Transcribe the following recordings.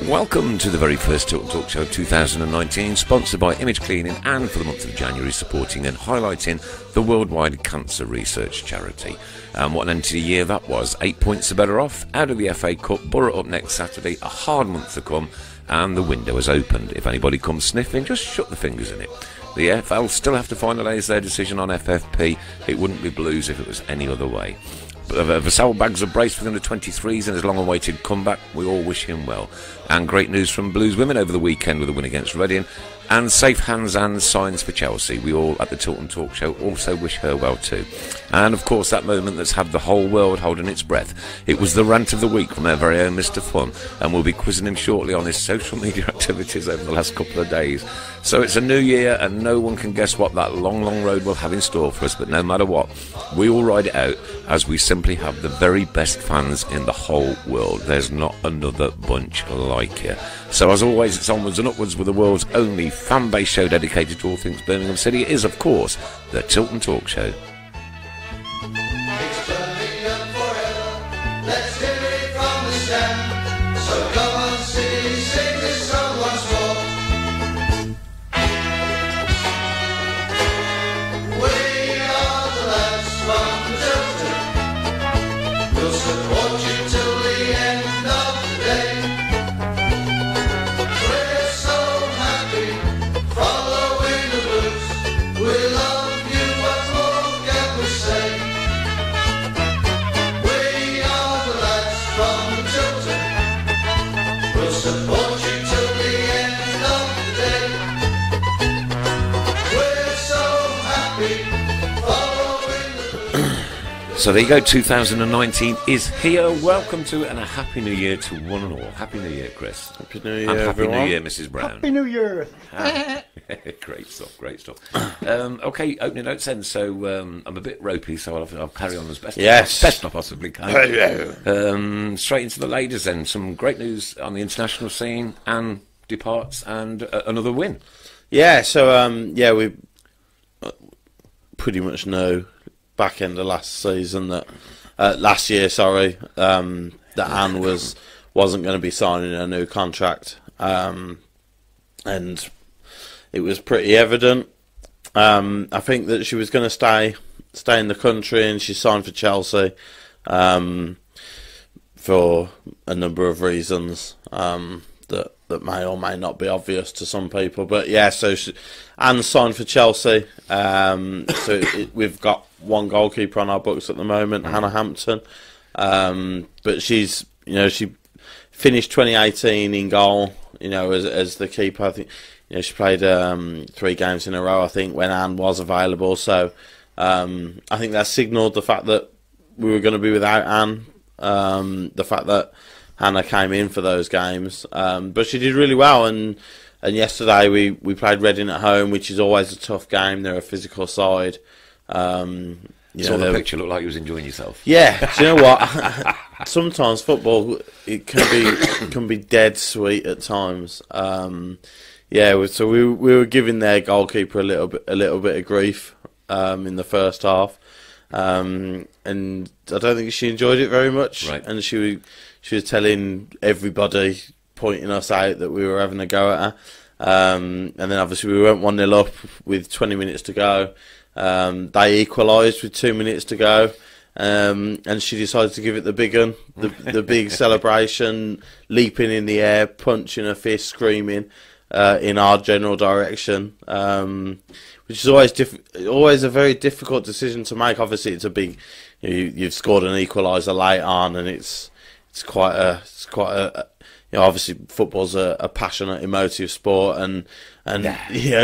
Welcome to the very first Tilton Talk Show 2019, sponsored by Image Cleaning and for the month of January supporting and highlighting the Worldwide Cancer Research Charity. And what an end to the year that was. 8 points are better off, out of the FA Cup, Borough up next Saturday, a hard month to come, and the window has opened. If anybody comes sniffing, just shut the fingers in it. The FL still have to finalise their decision on FFP. It wouldn't be Blues if it was any other way. Vassal Bags of brace for the under-23s and his long-awaited comeback. We all wish him well. And great news from Blues women over the weekend with a win against Reading. And safe hands and signs for Chelsea. We all at the Tilton Talk Show also wish her well too. And of course that moment that's had the whole world holding its breath. It was the rant of the week from our very own Mr. Fun, and we'll be quizzing him shortly on his social media activities over the last couple of days. So it's a new year and no one can guess what that long, long road will have in store for us, but no matter what, we will ride it out as we simply have the very best fans in the whole world. There's not another bunch like you. So as always, it's onwards and upwards with the world's only fan-based show dedicated to all things Birmingham City. It is, of course, the Tilton Talk Show. It's Birmingham forever. Let's hear it from the stand. So come on, City, sing this song once more. We are the lads from Tilton. We'll support you till the end of the day. We're so happy following the Blues. We love you, what more can we say? We are the lads from Tilton. We'll support you till the end of the day. We're so happy following the Blues. So there you go, 2019 is here. Welcome to it and a Happy New Year to one and all. Happy New Year, Chris. Happy New Year, And Happy everyone. New Year, Mrs. Brown. Happy New Year. Great stuff, great stuff. Okay, opening notes then. So I'm a bit ropey, so I'll carry on as best, Yes. best I possibly can. Straight into the ladies then. Some great news on the international scene. Anne departs and another win. Yeah, so we pretty much know back end of last season that last year, that Anne wasn't going to be signing a new contract, and it was pretty evident. I think that she was going to stay in the country, and she signed for Chelsea for a number of reasons that may or may not be obvious to some people. But yeah, so Anne signed for Chelsea. We've got one goalkeeper on our books at the moment, Hannah Hampton. But she finished 2018 in goal, as the keeper. I think, she played 3 games in a row, I think, when Anne was available. So I think that signalled the fact that we were going to be without Anne. The fact that Hannah came in for those games, but she did really well. And yesterday we played Reading at home, which is always a tough game. They're a physical side. Saw the picture, looked like you was enjoying yourself. Yeah, do you know what? Sometimes football, it can be dead sweet at times. So we were giving their goalkeeper a little bit of grief in the first half, and I don't think she enjoyed it very much. Right. And she was telling everybody, pointing us out, that we were having a go at her. And then obviously we went 1-0 up with 20 minutes to go. They equalised with 2 minutes to go, and she decided to give it the big one, the big celebration, leaping in the air, punching her fist, screaming in our general direction, which is always a very difficult decision to make. Obviously, it's a big. You've scored an equaliser late on, and it's quite a. Obviously, football's a passionate, emotive sport, and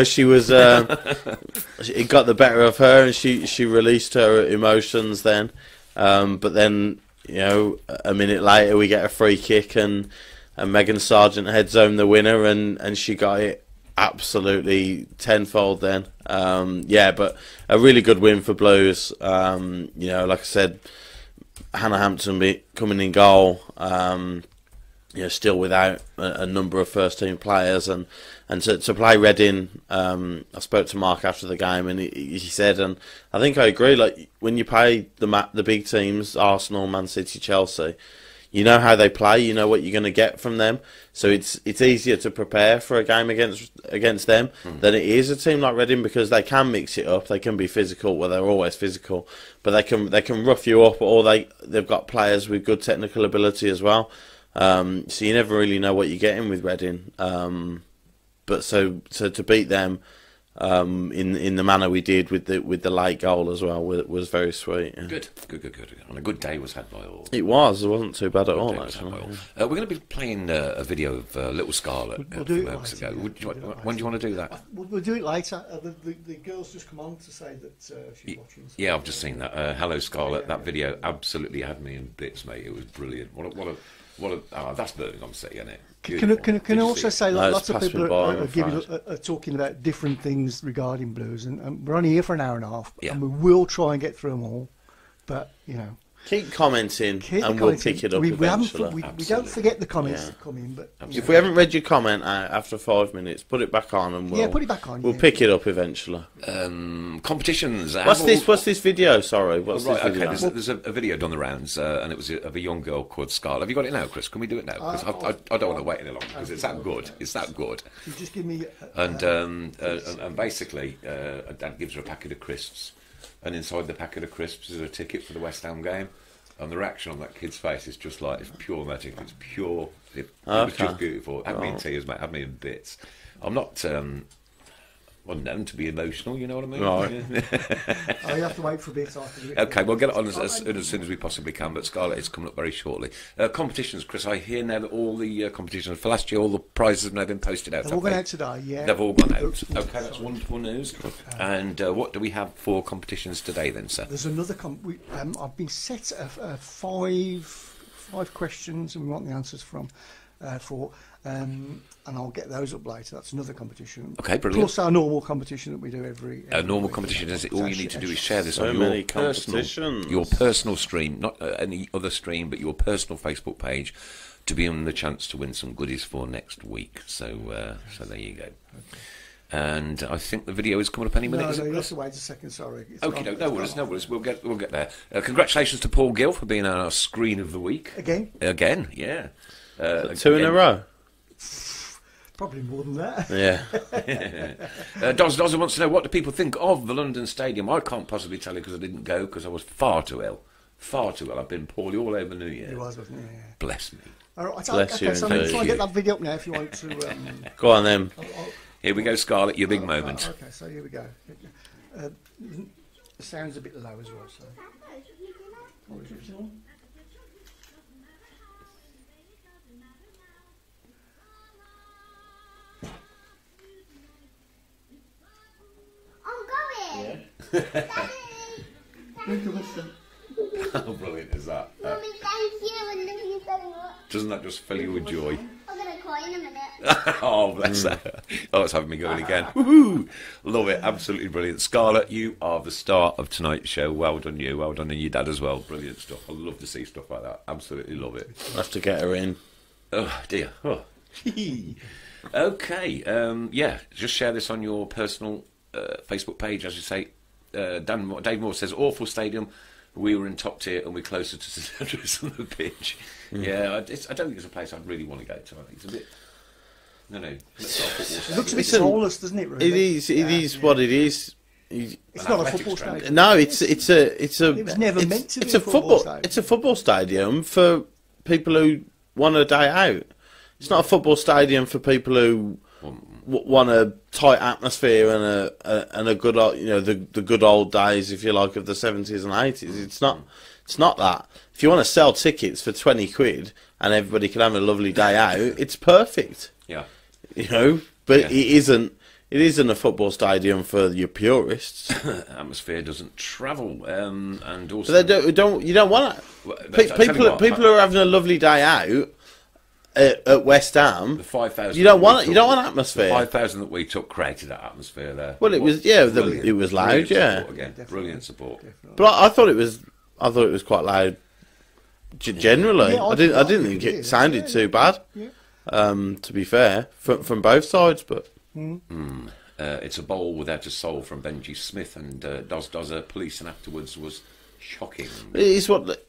she was. It got the better of her, and she released her emotions then. But then, a minute later, we get a free kick, and Megan Sargent heads home the winner, and she got it absolutely tenfold then. But a really good win for Blues. Like I said, Hannah Hampton coming in goal. Still without a number of first team players, and to play Reading. I spoke to Mark after the game, and he said, and I think I agree. Like when you play the big teams, Arsenal, Man City, Chelsea, You know how they play. You know what you're going to get from them. So it's easier to prepare for a game against them than it is a team like Reading, because they can mix it up. They can be physical. Well, they're always physical, but they can rough you up. Or they've got players with good technical ability as well. So you never really know what you're getting with Reading. But so to beat them in the manner we did with the late goal as well was very sweet. Yeah. Good. And a good day was had by all. It wasn't too bad at all, actually. We're going to be playing a video of Little Scarlet We'll do it months later, ago. yeah. When do you want to do that? We'll do it later. The girls just come on to say that she's watching. So Yeah, I've just seen that. Hello, Scarlet. That video absolutely had me in bits, mate. It was brilliant. That's Birmingham City, isn't it? Can I also say, No, lots it's of people Passman are talking about different things regarding blues, and we're only here for an hour and a half, Yeah. and we will try and get through them all. But Keep commenting, and we'll pick it up we eventually. don't forget the comments that come in, but If we haven't read your comment out after 5 minutes, put it back on, and put it back on. We'll pick it up eventually. Competitions. What's this video? Sorry, what's Right, this video? okay, there's a video done the rounds, and it was of a young girl called Scarlet. Have you got it now, Chris? Can we do it now? Because I don't want to wait any longer, because it's that good. It's that good. You just give me. And basically, Dad gives her a packet of crisps, and inside the packet of crisps is a ticket for the West Ham game. And the reaction on that kid's face is just like, it's pure magic. It's pure. It was just beautiful. Had me in tears, mate. Had me in bits. I'm not known to be emotional, you know what I mean? Right. You have to wait for a bit after. Okay, we'll get it on as soon as we possibly can, but Scarlet is coming up very shortly. Competitions, Chris, I hear now that all the competitions for last year, all the prizes have now been posted out. They've all gone out today, yeah. They've all gone out. Okay, that's wonderful news. And what do we have for competitions today then, sir? There's another. I've been set five questions, and we want the answers from and I'll get those up later. That's another competition. Okay, brilliant. Plus our normal competition that we do every normal week. competition, is it? All you need to do is share this So on many your personal stream, not any other stream, but your personal Facebook page, to be on the chance to win some goodies for next week. So there you go. Okay. And I think the video is coming up any minute. No, you have to wait a second. Sorry. Okay, no worries. We'll get there. Congratulations to Paul Gill for being our screen of the week again. Yeah. 2 in a row. Probably more than that. Yeah. Dozza wants to know, what do people think of the London Stadium? I can't possibly tell you because I didn't go, because I was far too ill. I've been poorly all over New Year. It was, wasn't it? Yeah. Bless me. All right, Bless you. So I'm going to try and get that video up now if you want to. Go on then. Here we go, Scarlett, your big moment. Okay, so here we go. The sound's a bit low as well, so. How brilliant is that? Mummy, thank you. I love you so much. Doesn't that just fill you with joy? I'm going to cry in a minute. Oh, bless her. Oh, it's having me going again. Woohoo! Love it. Absolutely brilliant. Scarlett, you are the star of tonight's show. Well done, you. Well done, and your dad as well. Brilliant stuff. I love to see stuff like that. Absolutely love it. I'll have to get her in. Oh, dear. Oh. Okay. Yeah, just share this on your personal Facebook page, as you say. Dave Moore says, awful stadium. We were in top tier and we're closer to St Andrews on the pitch. Yeah, I don't think it's a place I'd really want to go to. I think it's a bit. No. It looks a bit soulless, doesn't it? Really? It is what it is. It's not a football stadium. No, it's a. It was never meant to be a football stadium. It's a football stadium for people who want a day out. It's not a football stadium for people who want a tight atmosphere and a good, the good old days, if you like, of the 70s and 80s. It's not that. If you want to sell tickets for 20 quid and everybody can have a lovely day out, it's perfect. Yeah. But it isn't a football stadium for your purists. Atmosphere doesn't travel, and also But you don't want it. People who are having a lovely day out at West Ham, the 5,000. You don't want atmosphere. 5,000 that we took created that atmosphere there. Well, it was it was loud, yeah. Brilliant support. But I thought it was quite loud. Generally, Yeah, I didn't think it sounded too bad. Yeah. To be fair, from both sides, but It's a bowl without a soul from Benji Smith, and does a police, and afterwards was shocking. it's what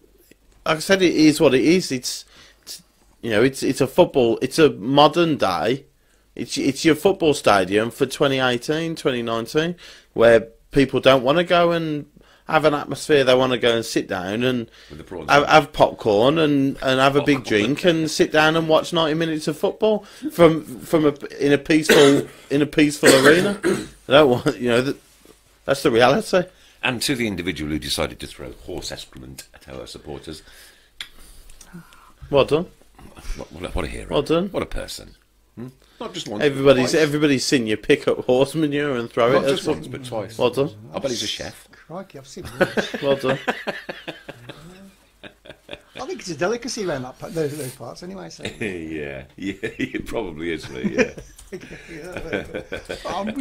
like I said, it is what it is. It's a football. It's a modern day. It's your football stadium for 2018, 2019, where people don't want to go and have an atmosphere. They want to go and sit down and have popcorn and have a big drink and sit down and watch 90 minutes of football in a peaceful arena. They don't want, that's the reality. And to the individual who decided to throw horse excrement at our supporters, well done. What a hero! Well done. What a person. Not just once. Everybody's seen you pick up horse manure and throw Not it. just once, but twice. Well done. I bet he's a chef. Crikey, I've seen it. Well done. I think it's a delicacy around those parts anyway. So. yeah, it probably is, Lee. Yeah.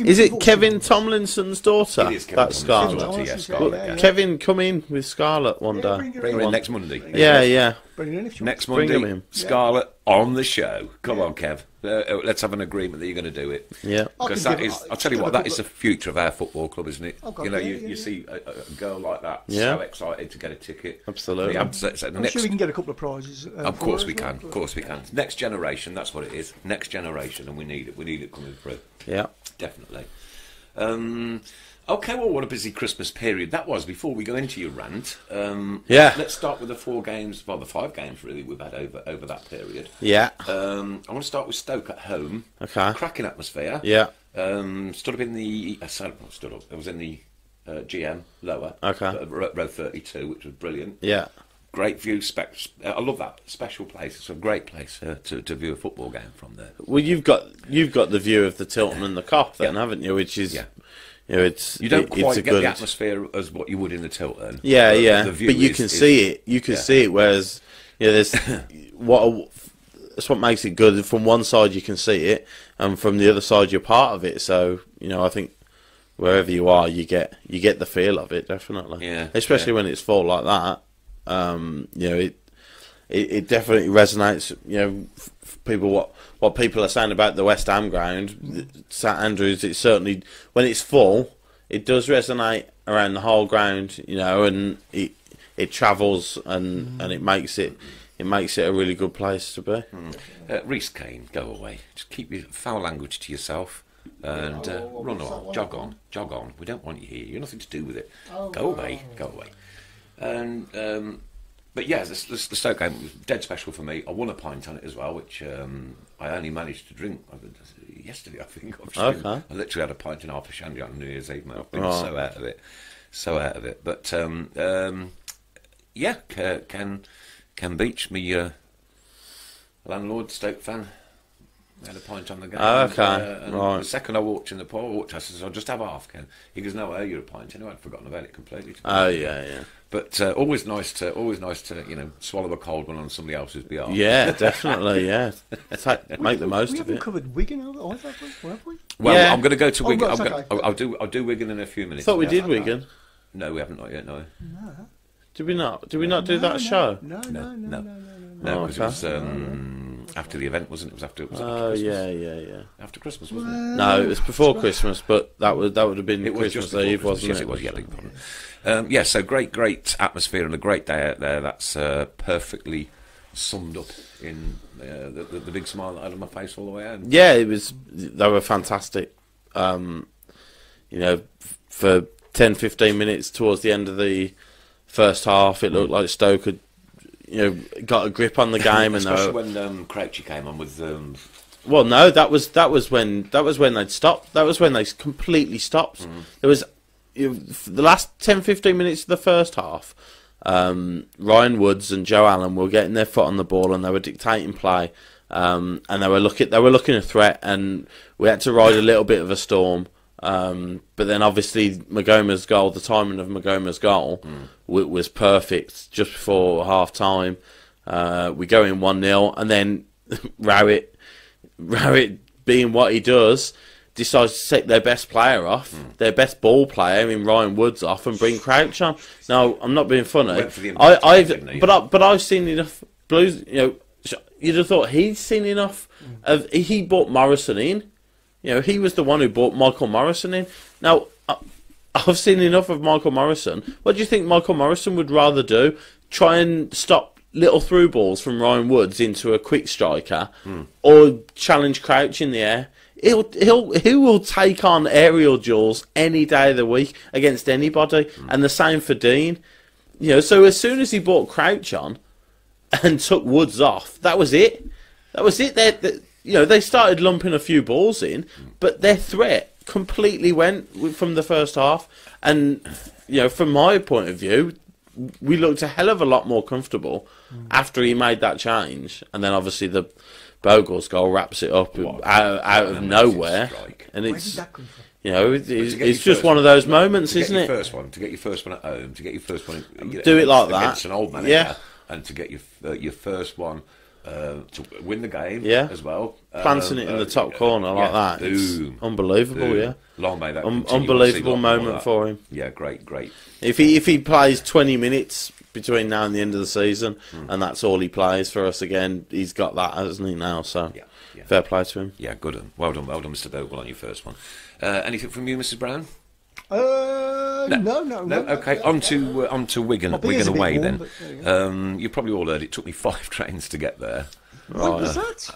Is it Kevin Tomlinson's daughter? It is Kevin That's Tomlinson's Scarlett. daughter, yeah, Scarlett. Yeah. Kevin, come in with Scarlett one day. Bring her in next Monday. Yeah. Bring it in if you Next Bring Monday, him in. Scarlett on the show. Come on, Kev. Let's have an agreement that you're going to do it. Yeah. Because that is, I'll tell you what, that is the future of our football club, isn't it? Oh, God, You see a girl like that Yeah. so excited to get a ticket. Absolutely. The I'm sure we can get a couple of prizes. Of course we can. Of course we can. Next generation, that's what it is. Next generation, and we need it. We need it coming through. Yeah. Definitely. Okay, well, what a busy Christmas period that was. Before we go into your rant, Yeah. let's start with the 4 games, well, the 5 games really we've had over that period. Yeah. I want to start with Stoke at home. Okay. Cracking atmosphere. Yeah. Stood up in the... stood up. I was in the GM lower. Okay. Row 32, which was brilliant. Yeah. Great view. I love that special place. It's a great place to view a football game from there. Well, you've got the view of the Tilton and the Cop then, haven't you? Which is, it's You don't quite it's a get good the atmosphere as what you would in the Tilton. Yeah, but yeah. the view But you is- can is- see it. You can see it. Whereas, there's that's what makes it good. From one side you can see it, and from the other side you're part of it. So I think wherever you are, you get the feel of it definitely. Yeah, Especially when it's full like that. It definitely resonates. People what people are saying about the West Ham ground, St Andrews. It's certainly when it's full, it does resonate around the whole ground. And it travels and it makes it a really good place to be. Reece Kane, go away. Just keep your foul language to yourself and run on. Jog on. We don't want you here. You've nothing to do with it. Go away. And but yeah, the Stoke game was dead special for me. I won a pint on it as well, which I only managed to drink yesterday, I think. Okay. I literally had a pint and half a shandy on New Year's Eve, mate. I've been so out of it. But yeah, Ken Beach, me landlord, Stoke fan. I had a pint on the game. Okay, and right. The second I walked in the pub, I said, I'll just have half, Ken. He goes, no, I owe you a pint. Anyway, I'd forgotten about it completely. Oh yeah. But always nice to swallow a cold one on somebody else's behalf. Yeah, definitely. Yeah, make the most we of haven't it. covered Wigan, have we? Well, Yeah. I'm going to go to Wigan. right, okay. I'll do Wigan in a few minutes. Thought we Yeah. did Wigan. No, we haven't not yet. No, Did we not? Did we not do that show? No. no, because it was after the event, wasn't it? It was after. Was it after Oh Christmas? yeah. After Christmas, wasn't it? No, it was before Christmas, but that would have been It was Christmas just before Eve, Christmas. wasn't Yes, it? it was. Yeah, big problem. Yeah, so great atmosphere and a great day out there. That's perfectly summed up in the big smile that I had on my face all the way home. Yeah, it was. They were fantastic. For 10-15 minutes towards the end of the first half, it looked like Stoke had, got a grip on the game, and they Especially were, when Crouchy came on with. well, no, that was when they'd stopped. That was when they completely stopped. There was the last 10-15 minutes of the first half. Ryan Woods and Joe Allen were getting their foot on the ball and they were dictating play, and they were looking a threat, and we had to ride a little bit of a storm. But then obviously Magoma's goal, the timing of Magoma's goal was perfect just before half time. We go in 1-0, and then Rowett being what he does, decides to take their best player off, their best ball player in Ryan Woods off, and bring Crouch on. Now, I'm not being funny. Went for the impact, didn't he? But I've seen enough Blues. You'd have thought he'd seen enough of. He brought Morrison in. He was the one who brought Michael Morrison in. Now, I've seen enough of Michael Morrison. What do you think Michael Morrison would rather do? Try and stop little through balls from Ryan Woods into a quick striker, or challenge Crouch in the air. He will take on aerial duels any day of the week against anybody, and the same for Dean. You know, so as soon as he brought Crouch on and took Woods off, that was it. That was it. They started lumping a few balls in, but their threat completely went from the first half. And from my point of view, we looked a hell of a lot more comfortable after he made that change. And then obviously the Bogle's goal wraps it up out of nowhere, and Where did that come from? It's just one of those moments, isn't it? To get your first one at home, to get your first one, do it like against that. An old manager, yeah, and to get your first one to win the game, as well. Planting it in the top corner like that, boom, it's unbelievable, boom. Long may that unbelievable moment for him. Yeah, great. If he plays 20 minutes between now and the end of the season, and that's all he plays for us again, he's got that, hasn't he, now? So, fair play to him. Yeah, good. Well done, Mr. Bogle, on your first one. Anything from you, Mrs. Brown? No. Okay, on to Wigan away then. You probably all heard it took me 5 trains to get there. What was that?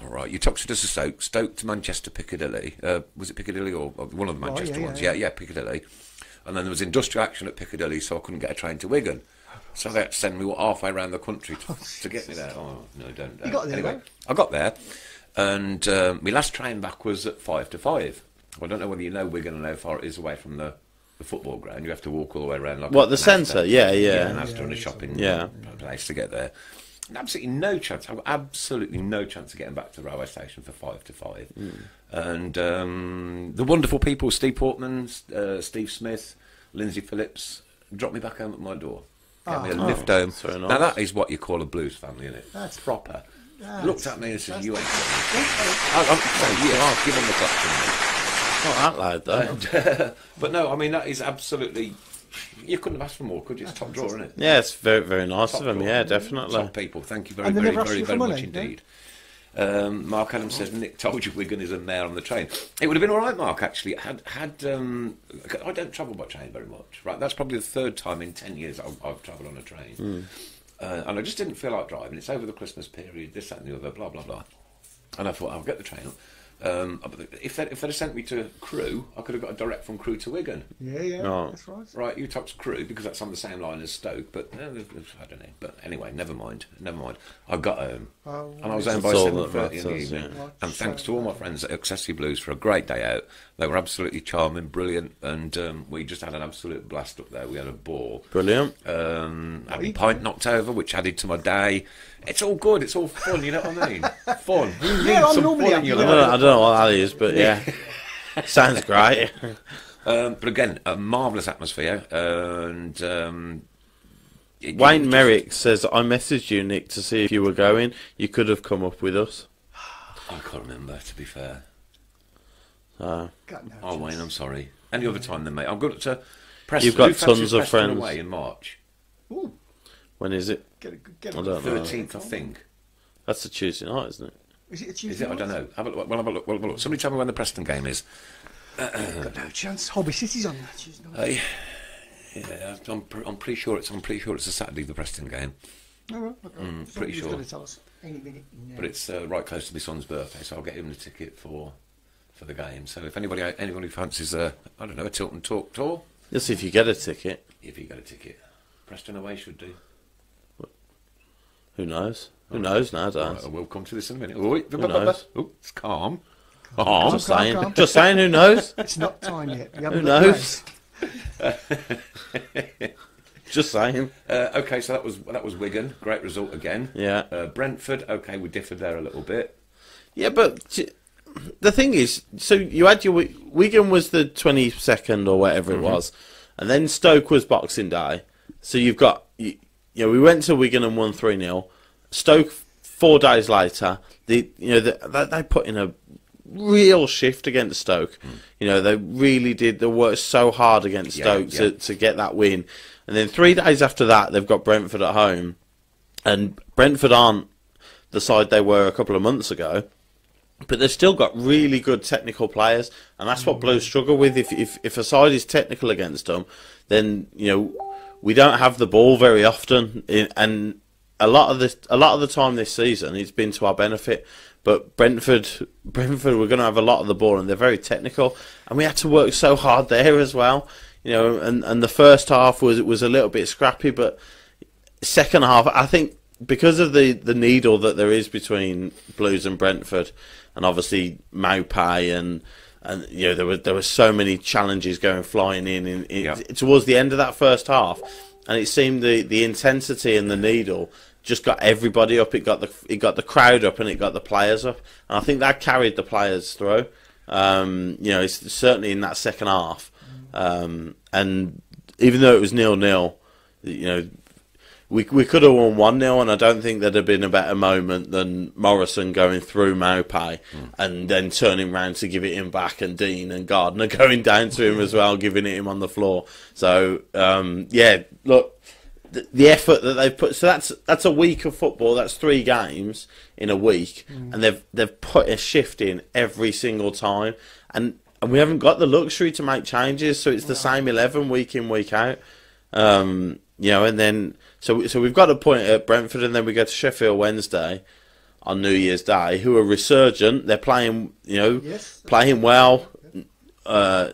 Right, you took us to Stoke to Manchester Piccadilly. Was it Piccadilly or one of the Manchester ones? Yeah, Piccadilly. And then there was industrial action at Piccadilly, so I couldn't get a train to Wigan. So they had to send me halfway around the country to get me there. Oh, no, don't. You got there, anyway, though? I got there, and my last train back was at 5 to 5. Well, I don't know whether you know Wigan and how far it is away from the football ground. You have to walk all the way around. Like the centre? Yeah. And after a shopping place to get there. And absolutely no chance. I've got absolutely no chance of getting back to the railway station for 5 to 5. And the wonderful people, Steve Portman, Steve Smith, Lindsay Phillips, dropped me back home at my door. Gave me a lift home. Very nice. Now that is what you call a blues family, isn't it? That's proper. Looked at me and said, "You ain't." I'll give him the clap. Not that loud though. But no, I mean that is absolutely. You couldn't have asked for more, could you? It's top drawer, isn't it? Yeah, it's very, very nice Top of him. drawer. Yeah, definitely. Top people. Thank you very, And they very, never asked very, you for very money, much indeed. Mark Adams says Nick told you Wigan is a mare on the train. It would have been all right, Mark. Actually, had I don't travel by train very much. Right, that's probably the 3rd time in 10 years I've travelled on a train, and I just didn't feel like driving. It's over the Christmas period, this, that, and the other, blah blah blah. And I thought I'll get the train up. If they'd have sent me to Crewe, I could have got a direct from Crewe to Wigan. Oh. That's right. Right, you talked to Crewe because that's on the same line as Stoke, but I don't know. But anyway, never mind. I got home, and I was home by That's all 7:30 that in the matters, evening. yeah. And thanks to all my friends at Accessory Blues for a great day out. They were absolutely charming, brilliant, and we just had an absolute blast up there. We had a ball. Brilliant. Had my pint knocked over, which added to my day. It's all good. It's all fun. You know what I mean? Fun. You need I'm some normally fun in your I life. don't know what that is, but yeah, sounds great. But again, a marvellous atmosphere, and Wayne Merrick says, I messaged you, Nick, to see if you were going. You could have come up with us. I can't remember, to be fair. So, Got no Oh, chance. Wayne, I'm sorry. Any other time then, mate. I've got to Preston. You've got Who fancies tons of Preston friends. away in March. Ooh, when is it? get a I good don't know. 13th, I think. That's a Tuesday night, isn't it? Is it a Tuesday Is it? I night? don't know. Have a look. Well, have a look. Well, have a look. Somebody tell me when the Preston game is. Got no chance. Hobby City's on that Tuesday night. Yeah, I'm pretty sure it's a Saturday, the Preston game. All right, okay. pretty Somebody's sure. gonna tell us any minute. now. But it's right close to my son's birthday, so I'll get him the ticket for the game. So if anybody fancies a Tilton Talk tour, Just if you get a ticket. if you get a ticket, Preston away should do. Who knows? Who knows nowadays? Right, we'll come to this in a minute. Oh, knows? it's calm. Just Calm, saying. calm. Just saying. Who knows? It's not time yet. We haven't Who got knows? plans. Just saying. Okay, so that was Wigan. Great result again. Yeah. Brentford. Okay, we differed there a little bit. Yeah, but the thing is, so you had your Wigan was the 22nd or whatever it was, and then Stoke was Boxing Day. So you've got we went to Wigan and won 3-0. Stoke 4 days later, they put in a real shift against Stoke. They really did. They worked so hard against Stoke to get that win. And then 3 days after that, they've got Brentford at home, and Brentford aren't the side they were a couple of months ago. But they've still got really good technical players, and that's what Blues struggle with. If a side is technical against them, then we don't have the ball very often, and a lot of the time this season it's been to our benefit. But Brentford were going to have a lot of the ball, and they're very technical, and we had to work so hard there as well. And the first half was a little bit scrappy, but second half, I think, because of the needle that there is between Blues and Brentford, and obviously Maupay and there were so many challenges going flying in towards the end of that first half, and it seemed the intensity and the needle just got everybody up. It got the crowd up, and it got the players up, and I think that carried the players through. It's certainly in that second half, and even though it was 0-0, we could have won 1-0, and I don't think there'd have been a better moment than Morrison going through Maupay and then turning round to give it him back, and Dean and Gardner going down to him as well, giving it him on the floor. So look. The effort that they've put, so that's a week of football. That's 3 games in a week, and they've put a shift in every single time, and we haven't got the luxury to make changes. So it's the same 11 week in, week out. And then so we've got a point at Brentford, and then we go to Sheffield Wednesday on New Year's Day, who are resurgent. They're playing, playing well.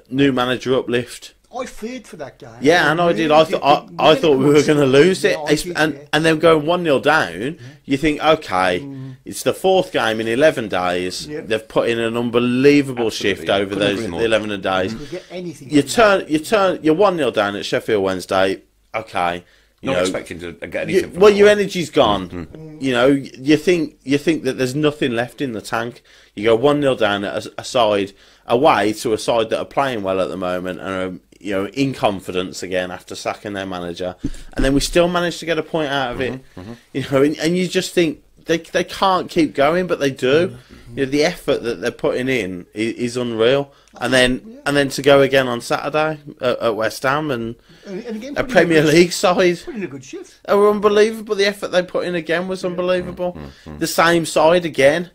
New manager uplift. I feared for that game. Yeah, and I did. I thought we were going to lose it, and then going 1-0 down. You think, okay, it's the 4th game in 11 days. They've put in an unbelievable shift over those 11 days. You're 1-0 down at Sheffield Wednesday. Okay, not expecting to get anything. Your energy's gone. You think that there's nothing left in the tank. You go 1-0 down at a side away to a side that are playing well at the moment and are in confidence again after sacking their manager, and then we still managed to get a point out of it. And you just think they can't keep going, but they do. The effort that they're putting in is unreal. And then to go again on Saturday at West Ham and again, a Premier League side, putting a good shift. They were unbelievable. The effort they put in again was unbelievable. The same side again.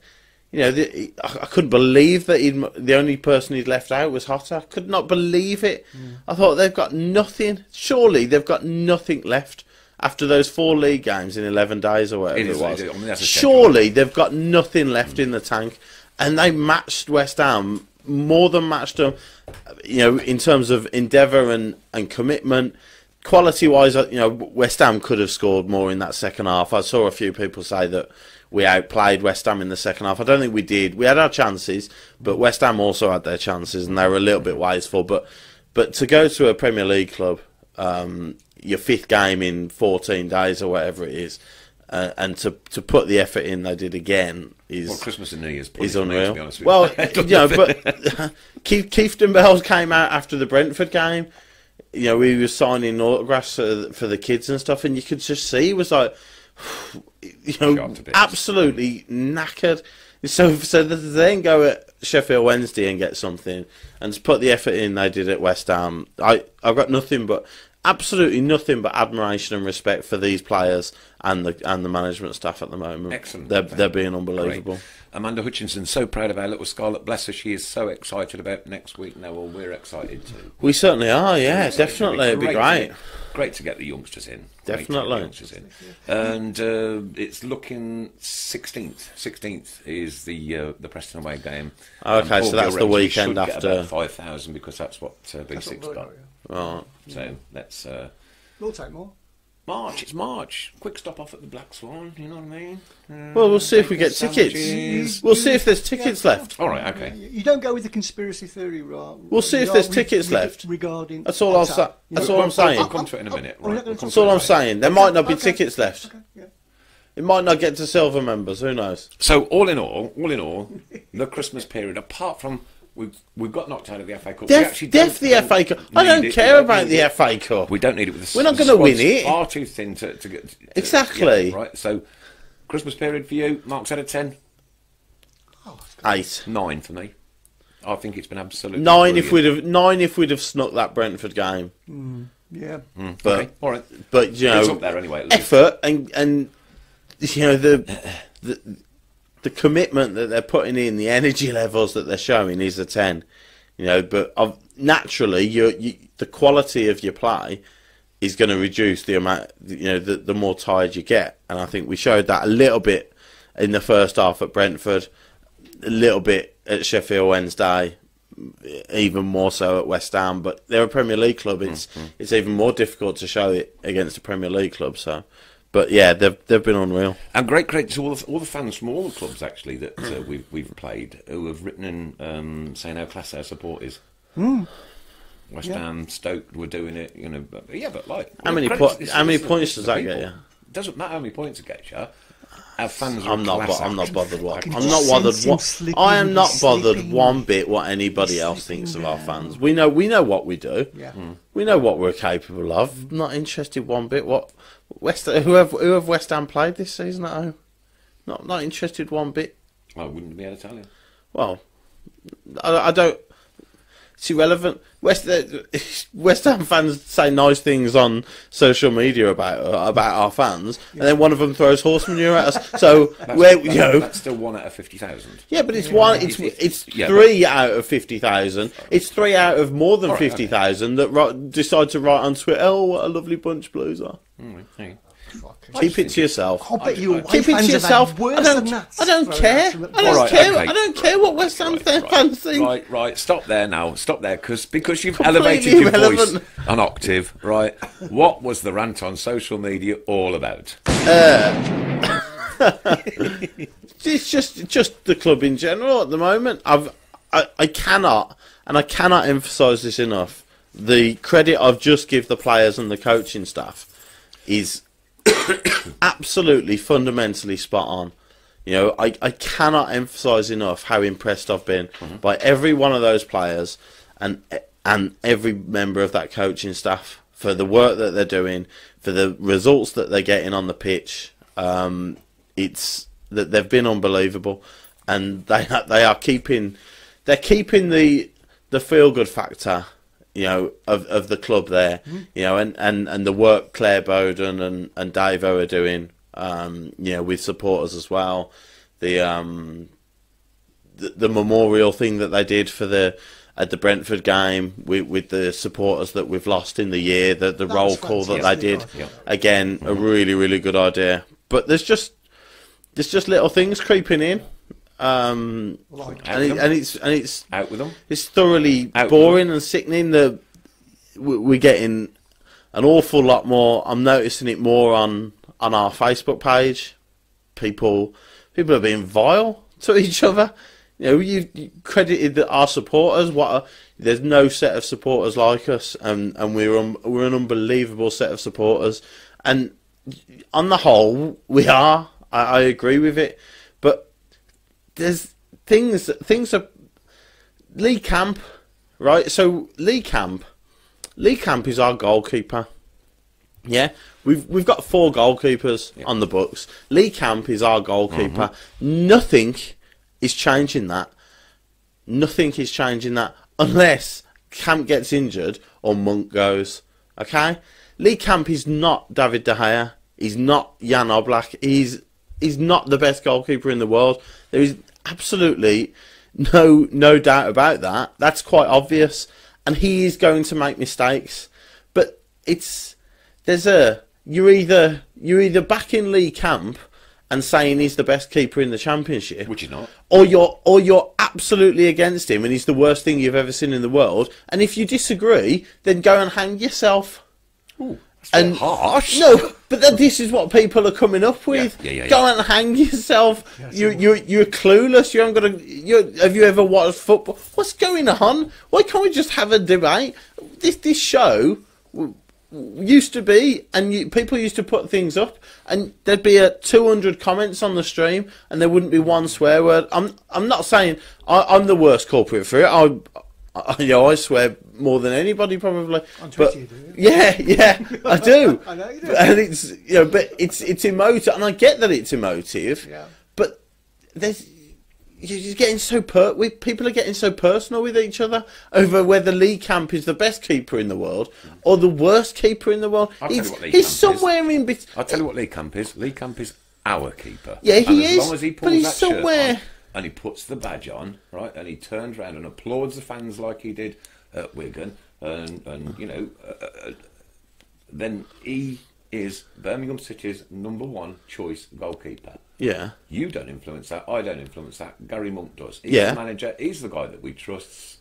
I couldn't believe that the only person he'd left out was Hotter. I could not believe it. I thought they've got nothing. Surely they've got nothing left after those 4 league games in 11 days or whatever it was. Surely they've got nothing left in the tank. And they matched West Ham, more than matched them, in terms of endeavour and commitment. Quality-wise, West Ham could have scored more in that second half. I saw a few people say that we outplayed West Ham in the second half. I don't think we did. We had our chances, but West Ham also had their chances, and they were a little bit wasteful. But to go to a Premier League club, your 5th game in 14 days or whatever it is, and to put the effort in they did again is Christmas and New Year's is unreal. But Keith Bell came out after the Brentford game. We were signing autographs for the kids and stuff, and you could just see he was like, absolutely knackered. So to then go at Sheffield Wednesday and get something, and to put the effort in they did at West Ham, I've got absolutely nothing but admiration and respect for these players and the management staff at the moment. Excellent. They're being unbelievable. Great. Amanda Hutchinson, so proud of our little Scarlet. Bless her, she is so excited about next week now. Well, we're excited too. We certainly are, yeah, definitely. It'd be great. Great to get the youngsters in. Definitely. And it's looking 16th. 16th is the Preston away game. Okay, so that's the weekend after. Get about 5,000 because that's what B6 got. Right. So let's. We'll take more. It's March. Quick stop off at the Black Swan, you know what I mean? Well, we'll see if we get tickets. We'll see if there's tickets left. All right, okay. You don't go with the conspiracy theory, right? We'll see if there's tickets left. Regarding that's all I'm saying. That's all I'm saying. I'll come to it in a minute. Right? That's all I'm saying. There might not be tickets left. It might not get to silver members. Who knows? So all in all, the Christmas period, apart from we've got knocked out of the FA Cup. The FA Cup. I don't care about the FA Cup. We don't need it with the. We're not going to win it. Far too thin to get. Exactly. Right. So, Christmas period for you, marks out of 10. 8. 9 for me. I think it's been absolutely 9 brilliant. if we'd have snuck that Brentford game. Yeah. But okay. All right. But it's up there anyway. Effort and the commitment that they're putting in, the energy levels that they're showing is a 10. But naturally, the quality of your play is going to reduce the amount, the more tired you get. And I think we showed that a little bit in the first half at Brentford, a little bit at Sheffield Wednesday, even more so at West Ham. But they're a Premier League club. It's even more difficult to show it against a Premier League club. So, but yeah, they've been unreal. And great credit to all the fans from all the clubs actually that we've played who have written in saying how class our support is. West Ham, Stoke were doing it, But, but like how many points does that get you? Doesn't matter how many points it gets you. Our fans I'm not bothered. I am not bothered one bit what anybody else thinks of our fans. We know what we do. Yeah. We know what we're capable of. I'm not interested one bit what who have West Ham played this season at home. Not interested one bit. I wouldn't be able to tell you. Well, I don't. It's irrelevant. West Ham fans say nice things on social media about our fans, and then one of them throws horse manure at us. So that's still 1 out of 50,000. Yeah, but it's one. It's 3 out of 50,000. It's 3 out of more than 50,000 that decide to write on Twitter. Oh, what a lovely bunch Blues are. Keep it to yourself. I bet you Keep it to yourself. I don't care. I don't care what West Ham fans think. Right. Stop there now. Stop there, because you've elevated your voice an octave. Right. What was the rant on social media all about? It's just the club in general at the moment. I cannot emphasise this enough. The credit I've just give the players and the coaching staff is absolutely fundamentally spot on. I cannot emphasise enough how impressed I've been by every one of those players and every member of that coaching staff for the work that they're doing, for the results that they're getting on the pitch. It's that they've been unbelievable, and they're keeping the feel good factor, of the club there, and the work Claire Bowden and Davo are doing, with supporters as well. The memorial thing that they did at the Brentford game with the supporters that we've lost in the year, the roll call that they did, again, a really, really good idea. But there's just little things creeping in. And it's out with them. It's thoroughly boring and sickening. We're getting an awful lot more. I'm noticing it more on our Facebook page. People are being vile to each other. You credited our supporters. There's no set of supporters like us, and we're an unbelievable set of supporters. And on the whole, we are. I agree with it, but there's things are Lee Camp, right? So Lee Camp is our goalkeeper. Yeah, we've got 4 goalkeepers on the books. Lee Camp is our goalkeeper. Nothing is changing that. Nothing is changing that unless Camp gets injured or Monk goes. Okay, Lee Camp is not David De Gea. He's not Jan Oblak. He's not the best goalkeeper in the world. There is absolutely no doubt about that. That's quite obvious, and he is going to make mistakes. But you're either backing Lee Camp and saying he's the best keeper in the Championship, which he's not, or you're absolutely against him and he's the worst thing you've ever seen in the world. And if you disagree, then go and hang yourself. Ooh. And harsh. No, but this is what people are coming up with. Go and hang yourself. You're clueless. You haven't got have you ever watched football? What's going on? Why can't we just have a debate? This show used to be, and people used to put things up, and there'd be 200 comments on the stream, and there wouldn't be one swear word. I'm not saying I'm the worst culprit for it. I swear more than anybody probably. On Twitter, you do. Yeah, I do. I know you do. And it's but it's emotive, and I get that it's emotive. Yeah. But you're just getting people are getting so personal with each other over whether Lee Camp is the best keeper in the world or the worst keeper in the world. He's somewhere in between. I'll tell you what Lee Camp is. Lee Camp is our keeper. Yeah, he is. As long as he pulls but he's that somewhere. Shirt on, and he puts the badge on, right, and he turns around and applauds the fans like he did at Wigan, and then he is Birmingham City's #1 choice goalkeeper. Yeah. You don't influence that. I don't influence that. Gary Monk does. He's Yeah. the manager. He's the guy that we trust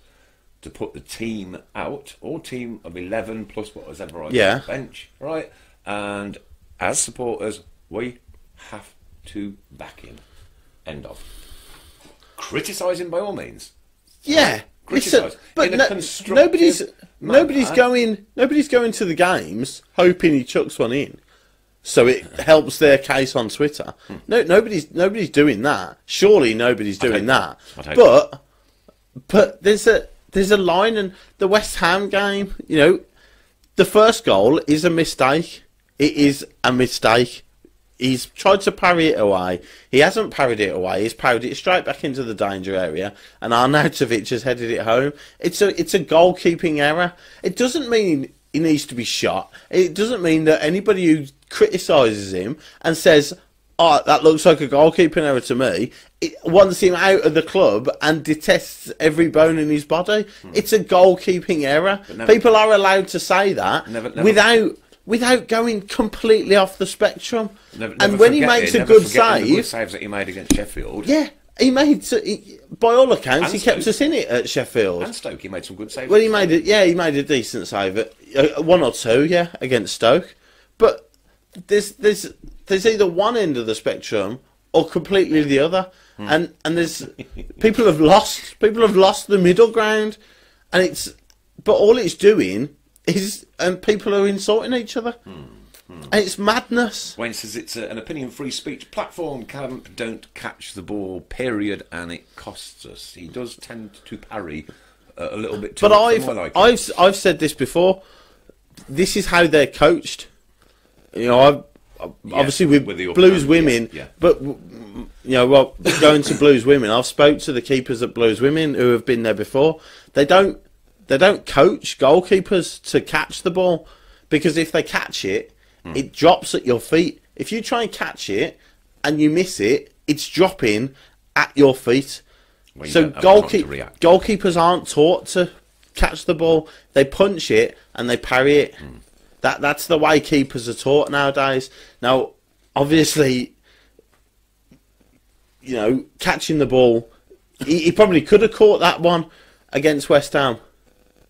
to put the team out, or team of 11 plus whatever on Yeah. the bench, right? And as supporters, we have to back him. End of. Criticise him by all means. Yeah. Criticise. But In a no, constructive nobody's manner. going to the games hoping he chucks one in, so it helps their case on Twitter. No, nobody's doing that. Surely nobody's doing that. I'd hope But there's a line, and the West Ham game, you know, the first goal is a mistake. It is a mistake. He's tried to parry it away. He hasn't parried it away. He's parried it straight back into the danger area, and Arnautovic has headed it home. It's a goalkeeping error. It doesn't mean he needs to be shot. It doesn't mean that anybody who criticises him and says, "Oh, that looks like a goalkeeping error to me," it wants him out of the club and detests every bone in his body. It's a goalkeeping error. People are allowed to say that without going completely off the spectrum. And when he makes a good save, the good saves that he made against Sheffield. yeah, by all accounts, he kept us in it at Sheffield. And Stoke, he made some good saves. Well, he made a decent save, one or two, against Stoke. But there's either one end of the spectrum or completely the other, and there's people have lost the middle ground, but all it's doing is people are insulting each other, and it's madness. Wayne says it's an opinion-free speech platform. Camp don't catch the ball, period, and it costs us. He does tend to parry a little bit too But much. I've said this before. This is how they're coached. You know, obviously with the Blues up- women, yeah. but going to Blues women, I've spoke to the keepers at Blues women who have been there before. They don't coach goalkeepers to catch the ball, because if they catch it, it drops at your feet. If you try and catch it and you miss it, it's dropping at your feet. Well, you So don't have time to react. goalkeepers aren't taught to catch the ball. They punch it and they parry it. That's the way keepers are taught nowadays. Now, obviously, you know, catching the ball, he probably could have caught that one against West Ham.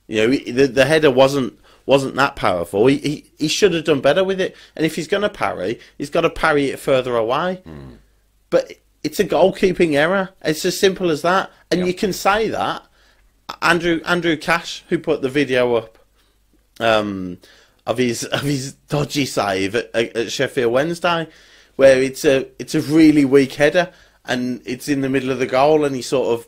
You know, the header wasn't that powerful. He should have done better with it. And if he's going to parry, he's got to parry it further away. But it's a goalkeeping error. It's as simple as that. And you can say that. Andrew Cash, who put the video up of his dodgy save at Sheffield Wednesday, where it's a really weak header and it's in the middle of the goal, and he sort of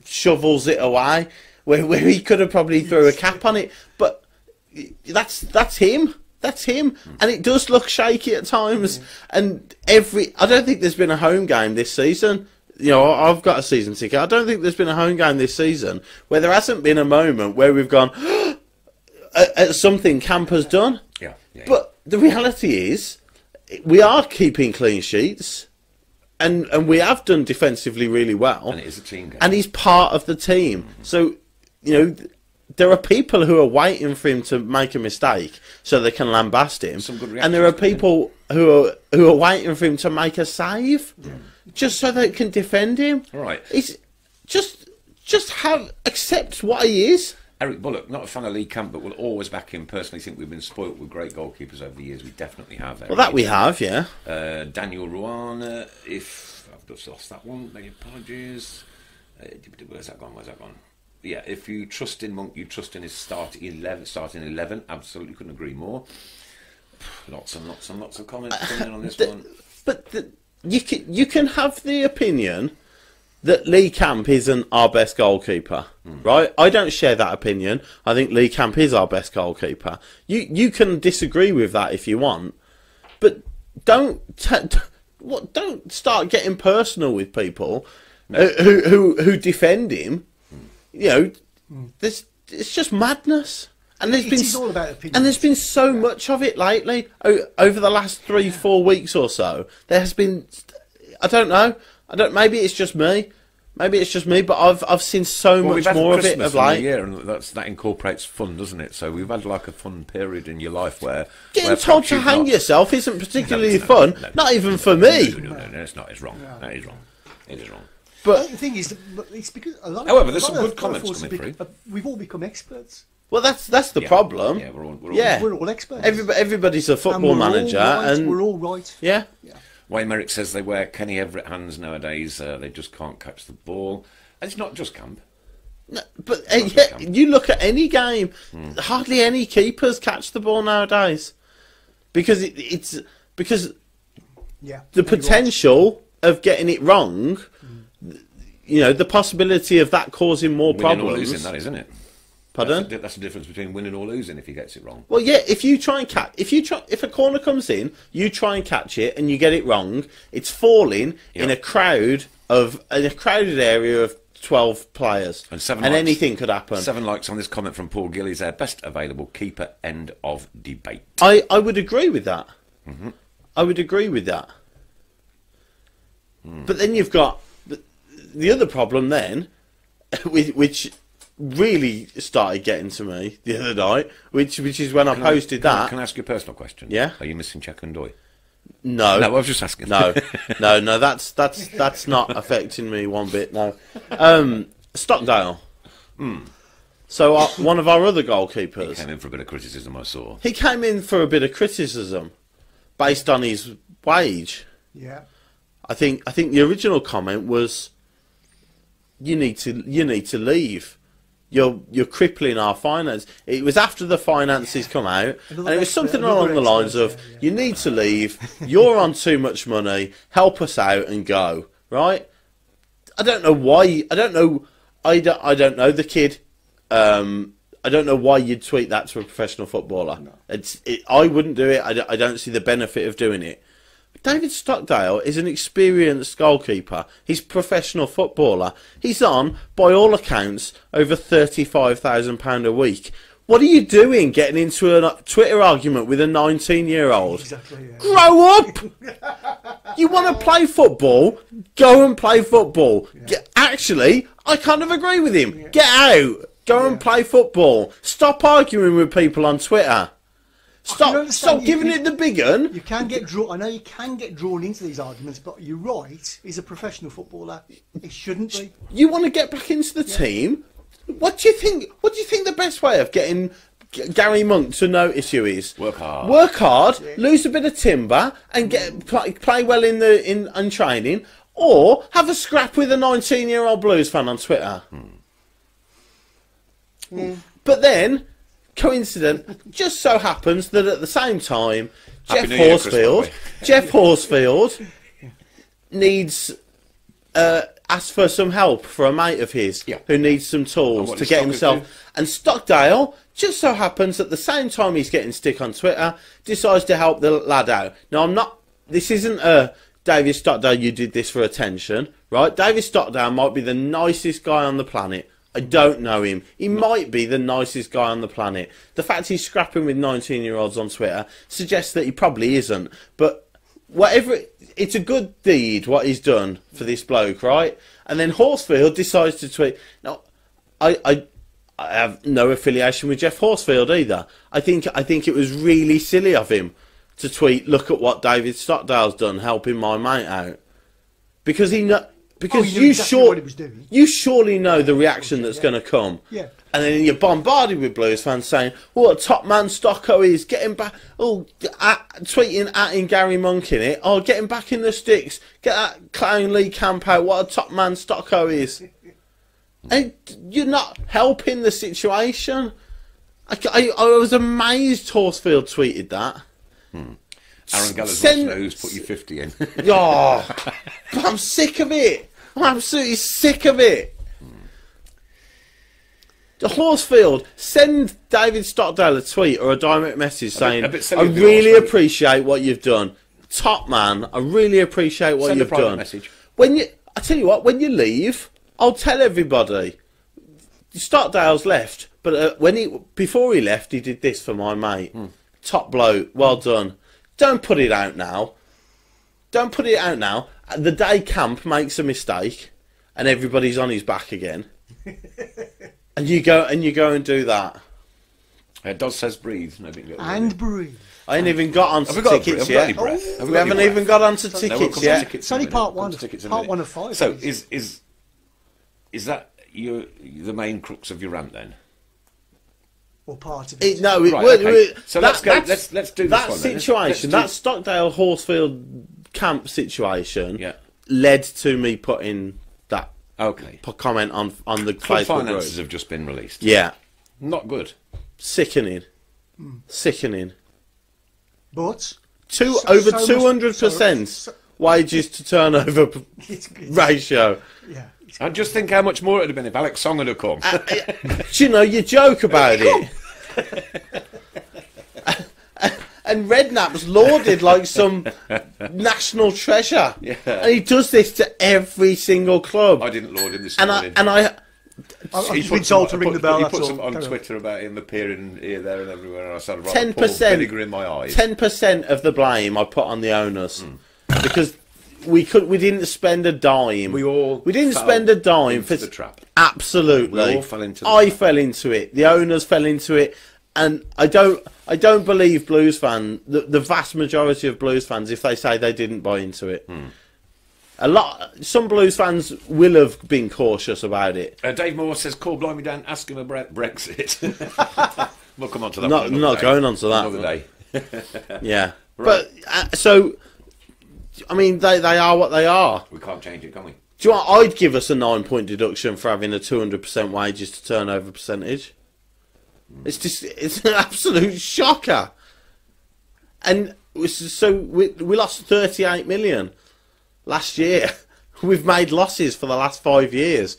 shovels it away, where he could have probably threw a cap on it. But that's him. That's him. And it does look shaky at times. And I don't think there's been a home game this season. You know, I've got a season ticket. I don't think there's been a home game this season where there hasn't been a moment where we've gone at something Camp has done. Yeah. But the reality is, we are keeping clean sheets, and we have done defensively really well. And it is a team game. And he's part of the team. So, you know, there are people who are waiting for him to make a mistake so they can lambast him. Some good And there are reactions, people who are waiting for him to make a save just so they can defend him. Right. He's just accept what he is. Eric Bullock, not a fan of Lee Camp, but will always back him. Personally, think we've been spoilt with great goalkeepers over the years. We definitely have. Well, that we have, yeah. Daniel Ruan, if I've just lost that one, my apologies. Where's that gone? Yeah, if you trust in Monk, you trust in his starting 11. Absolutely, couldn't agree more. Lots and lots of comments coming in on this one. But you can have the opinion that Lee Camp isn't our best goalkeeper, right? I don't share that opinion. I think Lee Camp is our best goalkeeper. You can disagree with that if you want, but don't start getting personal with people who defend him. You know, it's just madness. And It is all about opinions. and there's been so much of it lately over the last 3-4 weeks or so. There has been, I don't know, maybe it's just me, Maybe it's just me, but I've seen so Well, we've much had more of Christmas it of in the late. year, and that incorporates fun, doesn't it? So we've had like a fun period in your life where Getting told perhaps to you've hang not- yourself isn't particularly No, fun. no, Not even for me. No, it's not. It's wrong. That is wrong. It is wrong. But The thing is, that it's because a lot. However, of, there's a some lot good of comments forces coming through. We've all become experts. well, that's the Yeah. problem. Yeah, we're all. Yeah. We're all experts. Everybody's a And football we're all manager, right, and we're all right. yeah. Wayne Merrick says they wear Kenny Everett hands nowadays. They just can't catch the ball. And it's not just camp. No, but yeah, you look at any game, hardly any keepers catch the ball nowadays, because it's because Yeah. the you're right. potential of getting it wrong, you know, the possibility of that causing more Winning or problems. losing, that isn't it? Pardon? That's the difference between winning or losing if he gets it wrong. Well, yeah. If you try and catch, if a corner comes in, you try and catch it, and you get it wrong, it's falling in Yeah. a crowded area of 12 players, And 7 and likes. anything could happen. 7 likes on this comment from Paul Gillies there. Best available keeper, end of debate. I would agree with that. I would agree with that. But then you've got the other problem then, which really started getting to me the other night, which is when I posted that. Can I ask you a personal question? Yeah. Are you missing Chekundoy? No, No, I was just asking. no, no. That's not affecting me one bit. No, Stockdale. So one of our other goalkeepers. Came in for a bit of criticism, I saw. He came in for a bit of criticism based on his wage. Yeah. I think the original comment was, you need to leave. You're crippling our finance. It was after the finances come out, and it was something along the lines of, you need to leave. You're on too much money. Help us out and go. Right? I don't know why. I don't know the kid. I don't know why you'd tweet that to a professional footballer. No. I wouldn't do it. I don't see the benefit of doing it. David Stockdale is an experienced goalkeeper. He's a professional footballer. He's on, by all accounts, over £35,000 a week. What are you doing getting into a Twitter argument with a 19-year-old? Exactly. Yeah. Grow up! You want to play football? Go and play football. Actually, I kind of agree with him. Get out. Go and play football. Stop arguing with people on Twitter. Stop giving it the big un. You can get drawn. I know you can get drawn into these arguments, but you're right. He's a professional footballer. He shouldn't be. You want to get back into the team? What do you think? What do you think the best way of getting Gary Monk to notice you is? Work hard. Work hard, lose a bit of timber, and play well in training, or have a scrap with a 19-year-old Blues fan on Twitter. But then, coincident, just so happens that at the same time, Happy New Year, Chris, by the way. Jeff Horsfield needs asked for some help for a mate of his who needs some And tools what to did get Stockdale himself. And Stockdale just so happens at the same time he's getting stick on Twitter, decides to help the lad out. Now I'm not. This isn't a David Stockdale. You did this for attention, right? David Stockdale might be the nicest guy on the planet. I don't know him. He might be the nicest guy on the planet. The fact he's scrapping with 19-year-olds on Twitter suggests that he probably isn't. But whatever, it's a good deed what he's done for this bloke, right? And then Horsfield decides to tweet. Now, I have no affiliation with Jeff Horsfield either. I think it was really silly of him to tweet, "Look at what David Stockdale's done, helping my mate out," because he know. Because he knew exactly what he was doing. You surely know the reaction that's going to come. Yeah. And then you're bombarded with Blues fans saying, "What a top man Stocko is, getting back." Oh, tweeting at Gary Monk in it. Oh, getting back in the sticks. Get that clown Lee Camp out. What a top man Stocko is. And you're not helping the situation. I was amazed Horsfield tweeted that. Aaron Gallagher wants to know who's put you 50 in. Oh, I'm sick of it. I'm absolutely sick of it. The Horsfield, send David Stockdale a tweet or a direct message saying, a bit silly "I of the really Horsfield. appreciate what you've done, top man. I really appreciate what Send a you've private done." message. I tell you what, when you leave, I'll tell everybody. Stockdale's left, but before he left, he did this for my mate. Top bloke, well done. Don't put it out now. Don't put it out now. The day camp makes a mistake, and everybody's on his back again, and you go and do that. It does says breathe. No big little And breathe. I ain't even got onto Have we got tickets have we got any yet. breath? Have We got any haven't breath? even got onto No, we'll tickets come to yet. tickets It's in a only minute. part Come one. to tickets in a Part minute. one of 5. So is that the main crux of your rant then? or part of it. No, it Right, would. okay. So let's go. that's- Let's do this that one then. Let's situation. do- That Stockdale Horsefield camp situation Yeah. led to me putting that Okay. comment on the Club Facebook finances group. have just been released. Yeah, Not good. sickening, sickening. But Over so 200% so- wages to turnover it's, ratio. yeah. I just think how much more it would have been if Alex Song had have come. Do you know, you joke about it. And Redknapp's lauded like some national treasure. Yeah. And he does this to every single club. I didn't laud him this And morning. I I've He just put been told to some- ring the bell. He That's put all. some on Carry Twitter about him appearing here, there, and everywhere. And I said, right, 10%, vinegar in my eyes. 10% of the blame I put on the owners because we didn't spend a dime. We didn't fell spend a dime into for the trap. Absolutely, We all fell into the I trap. fell into it. The owners fell into it, and I don't believe Blues fan. The vast majority of Blues fans, if they say they didn't buy into it, some Blues fans will have been cautious about it. Dave Moore says, call Blimey down, ask him about Brexit. We'll come on to that Not- one another not day. going on to that. Another day. Yeah, Right. but so I mean they are what they are. We can't change it, can we? Do you want? I'd give us a 9-point deduction for having a 200% wages to turnover percentage. It's an absolute shocker. And so we lost 38 million last year. We've made losses for the last 5 years.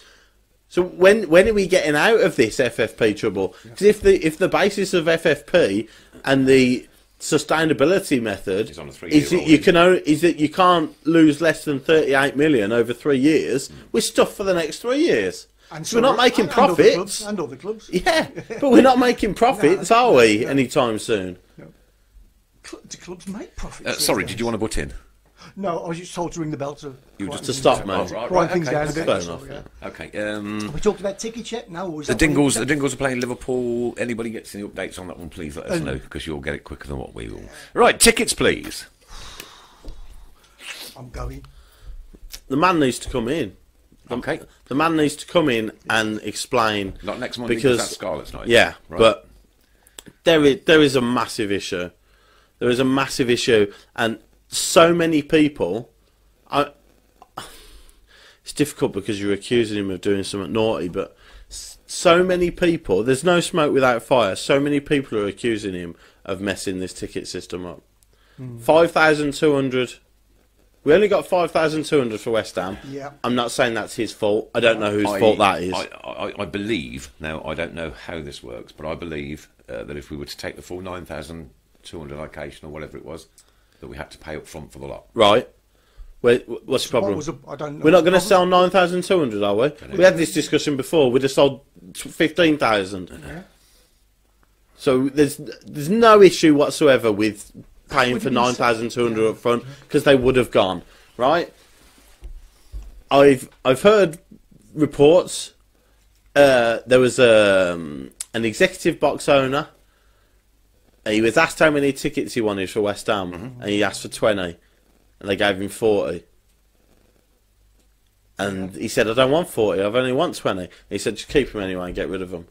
So when are we getting out of this FFP trouble? Because if the basis of FFP and the sustainability method It's on a 3-year is that roll, is that you can't lose less than 38 million over 3 years, we're stuffed for the next 3 years. And So we're not making and other profits. clubs, and other clubs. Yeah, but we're not making profits, No, are we, no. anytime soon? Do clubs make profits? Sorry, these did you want to butt in? No, I was just told to ring the bell to. You quieten just To things stop, down. mate. Oh, right, Quieten right, things okay. down a bit. Fair so, enough, yeah. Okay. Have we talked about tickets yet? No. Or is The that one- Dingles are playing Liverpool. Anybody gets any updates on that one, please let us know, because you'll get it quicker than what we will. Right, tickets, please. I'm going. The man needs to come in. Okay. The man needs to come in and explain. Not next Monday, because that's Scarlet's night. Yeah, Right. but there is a massive issue. There is a massive issue, and so many people. It's difficult because you're accusing him of doing something naughty, but so many people. There's no smoke without fire. So many people are accusing him of messing this ticket system up. 5,200. We only got 5,200 for West Ham. Yeah. I'm not saying that's his fault. I don't know whose fault that is. I believe, now I don't know how this works, but I believe that if we were to take the full 9,200 allocation or whatever it was, that we had to pay up front for the lot. Right. What's the What problem? was I don't know. We're not going to sell 9,200, are we? We had this discussion before. We'd have sold 15,000. Yeah. So there's no issue whatsoever with paying We for didn't 9,200 up front, because they would have gone, right? I've heard reports. There was an executive box owner. He was asked how many tickets he wanted for West Ham, and he asked for 20, and they gave him 40. And he said, "I don't want 40. I only want 20." And he said, "Just keep them anyway and get rid of them."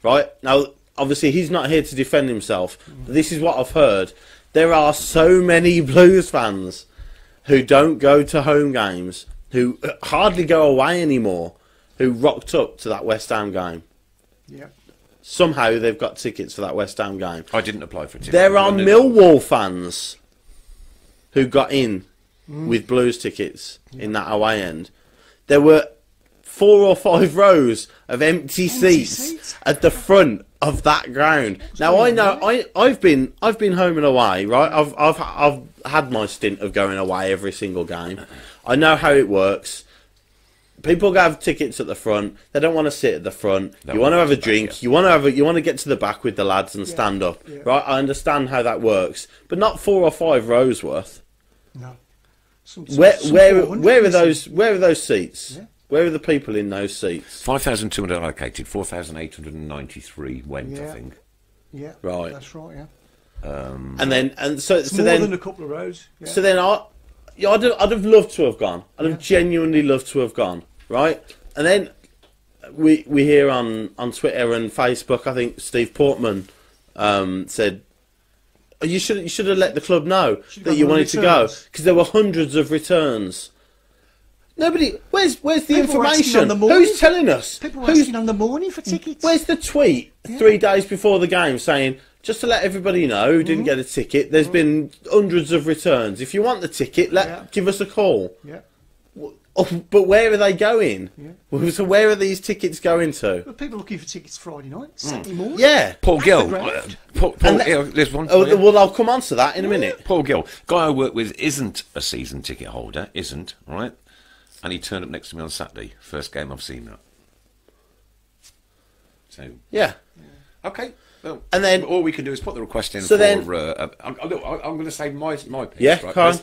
Right now, obviously, he's not here to defend himself. But this is what I've heard. There are so many Blues fans who don't go to home games, who hardly go away anymore, who rocked up to that West Ham game. Yeah. Somehow they've got tickets for that West Ham game. I didn't apply for a ticket. There are I knew- Millwall fans who got in with Blues tickets in that away end. There were 4 or 5 rows of empty seats seats? at the front of that ground. Now I know I've been home and away, right? I've had my stint of going away every single game. I know how it works. People have tickets at the front. They don't want to sit at the front. You want to have a drink. You want to get to the back with the lads and stand up. Yeah. Right? I understand how that works, but not 4 or 5 rows worth. No. Some Where 400 where are missing. those seats? Yeah. Where are the people in those seats? 5,200 allocated, 4,893 went, I Yeah. think. Yeah, Right. that's right. Yeah, And so it's so more then than a couple of rows. Yeah. so then I'd have loved to have gone. I'd have genuinely loved to have gone. Right, and then we hear on Twitter and Facebook. I think Steve Portman said. "Oh, you should have let the club know Should've that gone you on wanted to go returns." because there were hundreds of returns. Nobody. Where's the People were asking information? on the morning. Who's telling us? People were Who's asking on the morning for tickets. Where's the tweet 3 days before the game saying, just to let everybody know who didn't get a ticket, there's been hundreds of returns. If you want the ticket, give us a call. Yeah. Oh, but where are they going? So where are these tickets going to? But people looking for tickets Friday night, Saturday morning. Yeah. Paul Gill. the ground. Paul, And there's one. Oh, for you. well, I'll come on to that in a minute. Paul Gill, guy I work with, isn't a season ticket holder, right? And he turned up next to me on Saturday. First game I've seen that. So, Yeah. okay. Well, And then- all we can do is put the request in So for. then- I'm going to say my piece. Yeah, right? go on. 'Cause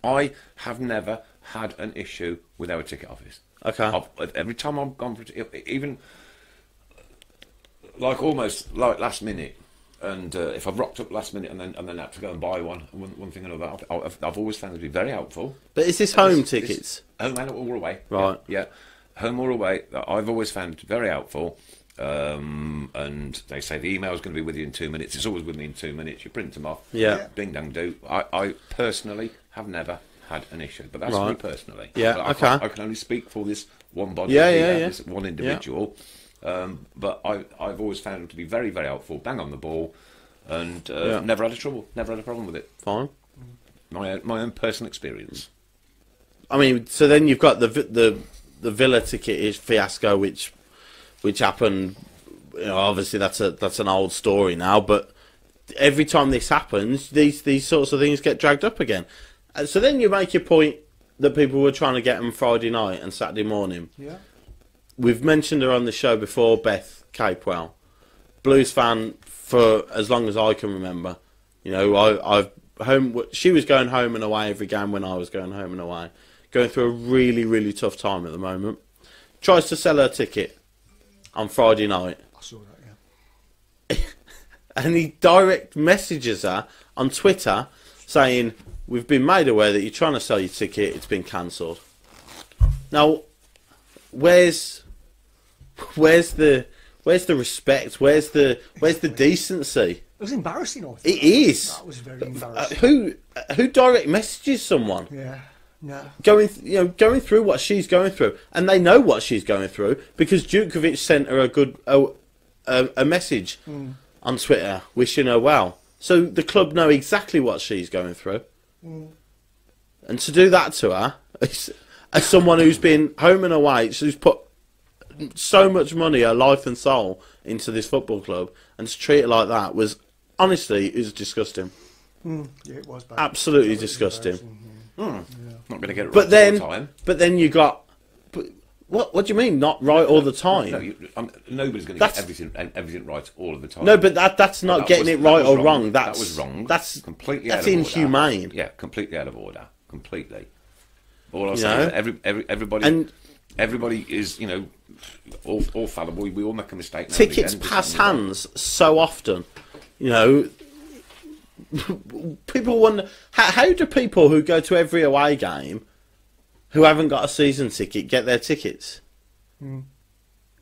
I have never had an issue with our ticket office. Okay. Every time I've gone for even like almost like last minute, and if I've rocked up last minute and then had to go and buy one thing or another, I've always found it to be very helpful. But is this home tickets? Home and all away. Right. Yeah. Home or away. I've always found it very helpful. And they say the email's going to be with you in 2 minutes. It's always with me in 2 minutes. You print them off. Yeah. Bing dang do. I personally have never had an issue, but that's me Right. personally. Yeah, But okay. I can only speak for this one body. Yeah, here, yeah, yeah. This one individual. But I've always found them to be very, very helpful. Bang on the ball, and never had a problem with it. Fine. My own personal experience. I mean, so then you've got the Villa ticket fiasco, which happened. You know, obviously that's an old story now, but every time this happens, these sorts of things get dragged up again. So then you make your point that people were trying to get them Friday night and Saturday morning. Yeah. We've mentioned her on the show before, Beth Capewell, Blues fan for as long as I can remember. You know, I've home. She was going home and away every game when I was going home and away. Going through a really, really tough time at the moment. Tries to sell her ticket on Friday night. I saw that. Yeah. And he direct messages her on Twitter saying, "We've been made aware that you're trying to sell your ticket. It's been cancelled." Now, where's the respect? Where's the decency? It was embarrassing. I thought. It is. That was very embarrassing. Who direct messages someone Yeah. No. going through what she's going through, and they know what she's going through because Djukovic sent her a message on Twitter wishing her well. So the club know exactly what she's going through, and to do that to her, as someone who's been home and away, who's put so much money, her life and soul into this football club, and to treat it like that was honestly, it was disgusting. Yeah, it was bad. Absolutely It was disgusting. embarrassing, Not going to get it right But all then, the time. you got. But what do you mean not right all the time? No, nobody's going to That's- get everything right all of the time. No, but that's not That getting was- it that right was or wrong. wrong. That That's was wrong. That's Completely That's out of order. inhumane. Yeah, completely out of order. Completely. All I You say know? is everybody, And- everybody is, all fallible. We all make a mistake. Now Tickets and again, pass this and that. hands so often. You know, people wonder how do people who go to every away game who haven't got a season ticket get their tickets?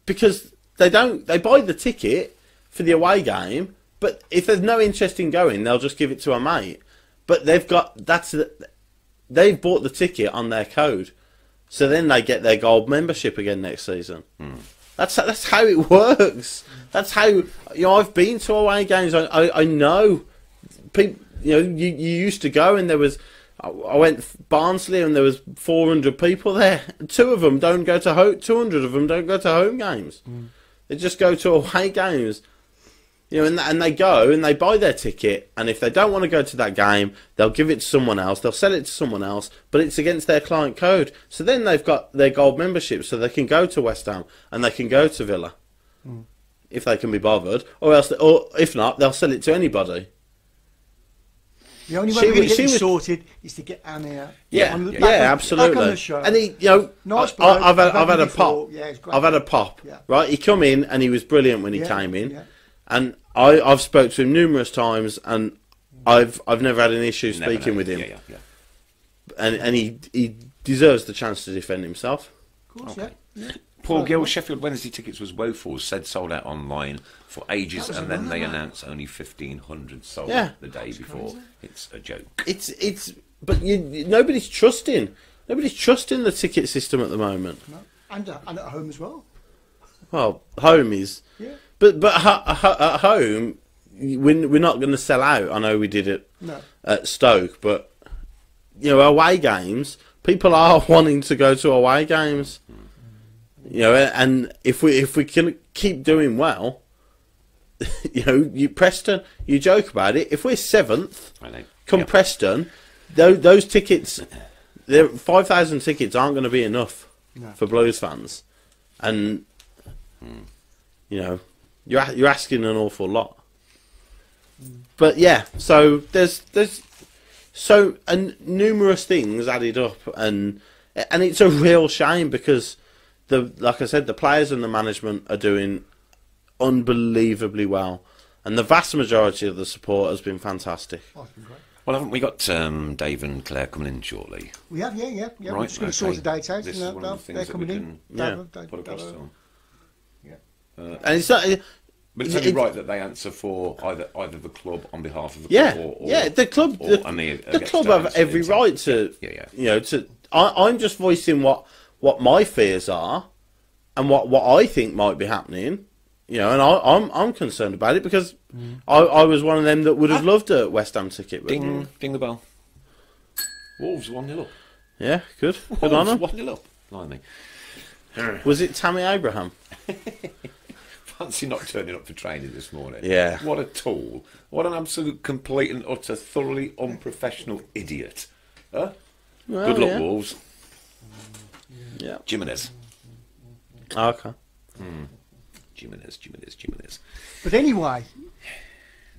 Because they don't. They buy the ticket for the away game, but if there's no interest in going, they'll just give it to a mate. But they've bought the ticket on their code, so then they get their gold membership again next season. That's how it works. That's how I've been to away games. I know people. You used to go and there was. I went Barnsley and there was 400 people there. 200 of them don't go to home games. They just go to away games. And they go and they buy their ticket, and if they don't want to go to that game, they'll give it to someone else. They'll sell it to someone else, but it's against their client code. So then they've got their gold membership, so they can go to West Ham and they can go to Villa if they can be bothered, or if not, they'll sell it to anybody. The only way She we're going was- to she get this was- sorted is to get Annie Yeah, on the, yeah, back on- absolutely. Back on the show. And he, you know, Nice I, bloke. I've had I've had a him before. pop. Yeah, it's great. I've had a pop. Yeah. Right, he come in and he was brilliant when he Yeah, came in, yeah. and I've spoke to him numerous times, and I've never had an issue Never speaking know. with him, Yeah. and he deserves the chance to defend himself. Of course, Okay. yeah. Paul Gill, Sheffield Wednesday tickets was woeful. Said sold out online for ages, and then they announced only 1,500 sold Yeah. the day before. It's a joke. But nobody's trusting the ticket system at the moment. No. And at home as well. Well, home is, Yeah. but at home we're not going to sell out. I know we did it No. at Stoke, but you know, away games, people are wanting to go to away games. You know, and if we can keep doing well, you know, Preston, you joke about it. If we're 7th, I know. come Yep. Preston, those tickets, 5,000 tickets aren't going to be enough No. for Blues fans, and you know, you're asking an awful lot. But yeah, so there's so and numerous things added up, and it's a real shame because like I said, the players and the management are doing unbelievably well, and the vast majority of the support has been fantastic. Oh, it's been great. Well, haven't we got Dave and Claire coming in shortly? We have, yeah. We're Right, just going to okay. sort the date out. This and is one of the they're things that we coming can in. Yeah. put across to them. And it's not. But it's only It- right that they answer for either the club on behalf of the Yeah, club or the club, or, the against club their have answer every themselves. right to, Yeah. you know, to. I'm just voicing what my fears are, and what I think might be happening, you know, and I'm concerned about it because I was one of them that would have loved a West Ham ticket. But, Ding the bell. Wolves 1-0 up. yeah, good on them. 1-0 up. Blimey. Was it Tammy Abraham? Fancy not turning up for training this morning. Yeah. What a tool. What an absolute, complete and utter, thoroughly unprofessional idiot. Huh? Well, Good luck, yeah. Wolves. Yeah. Jimenez. Okay. Jimenez. But anyway,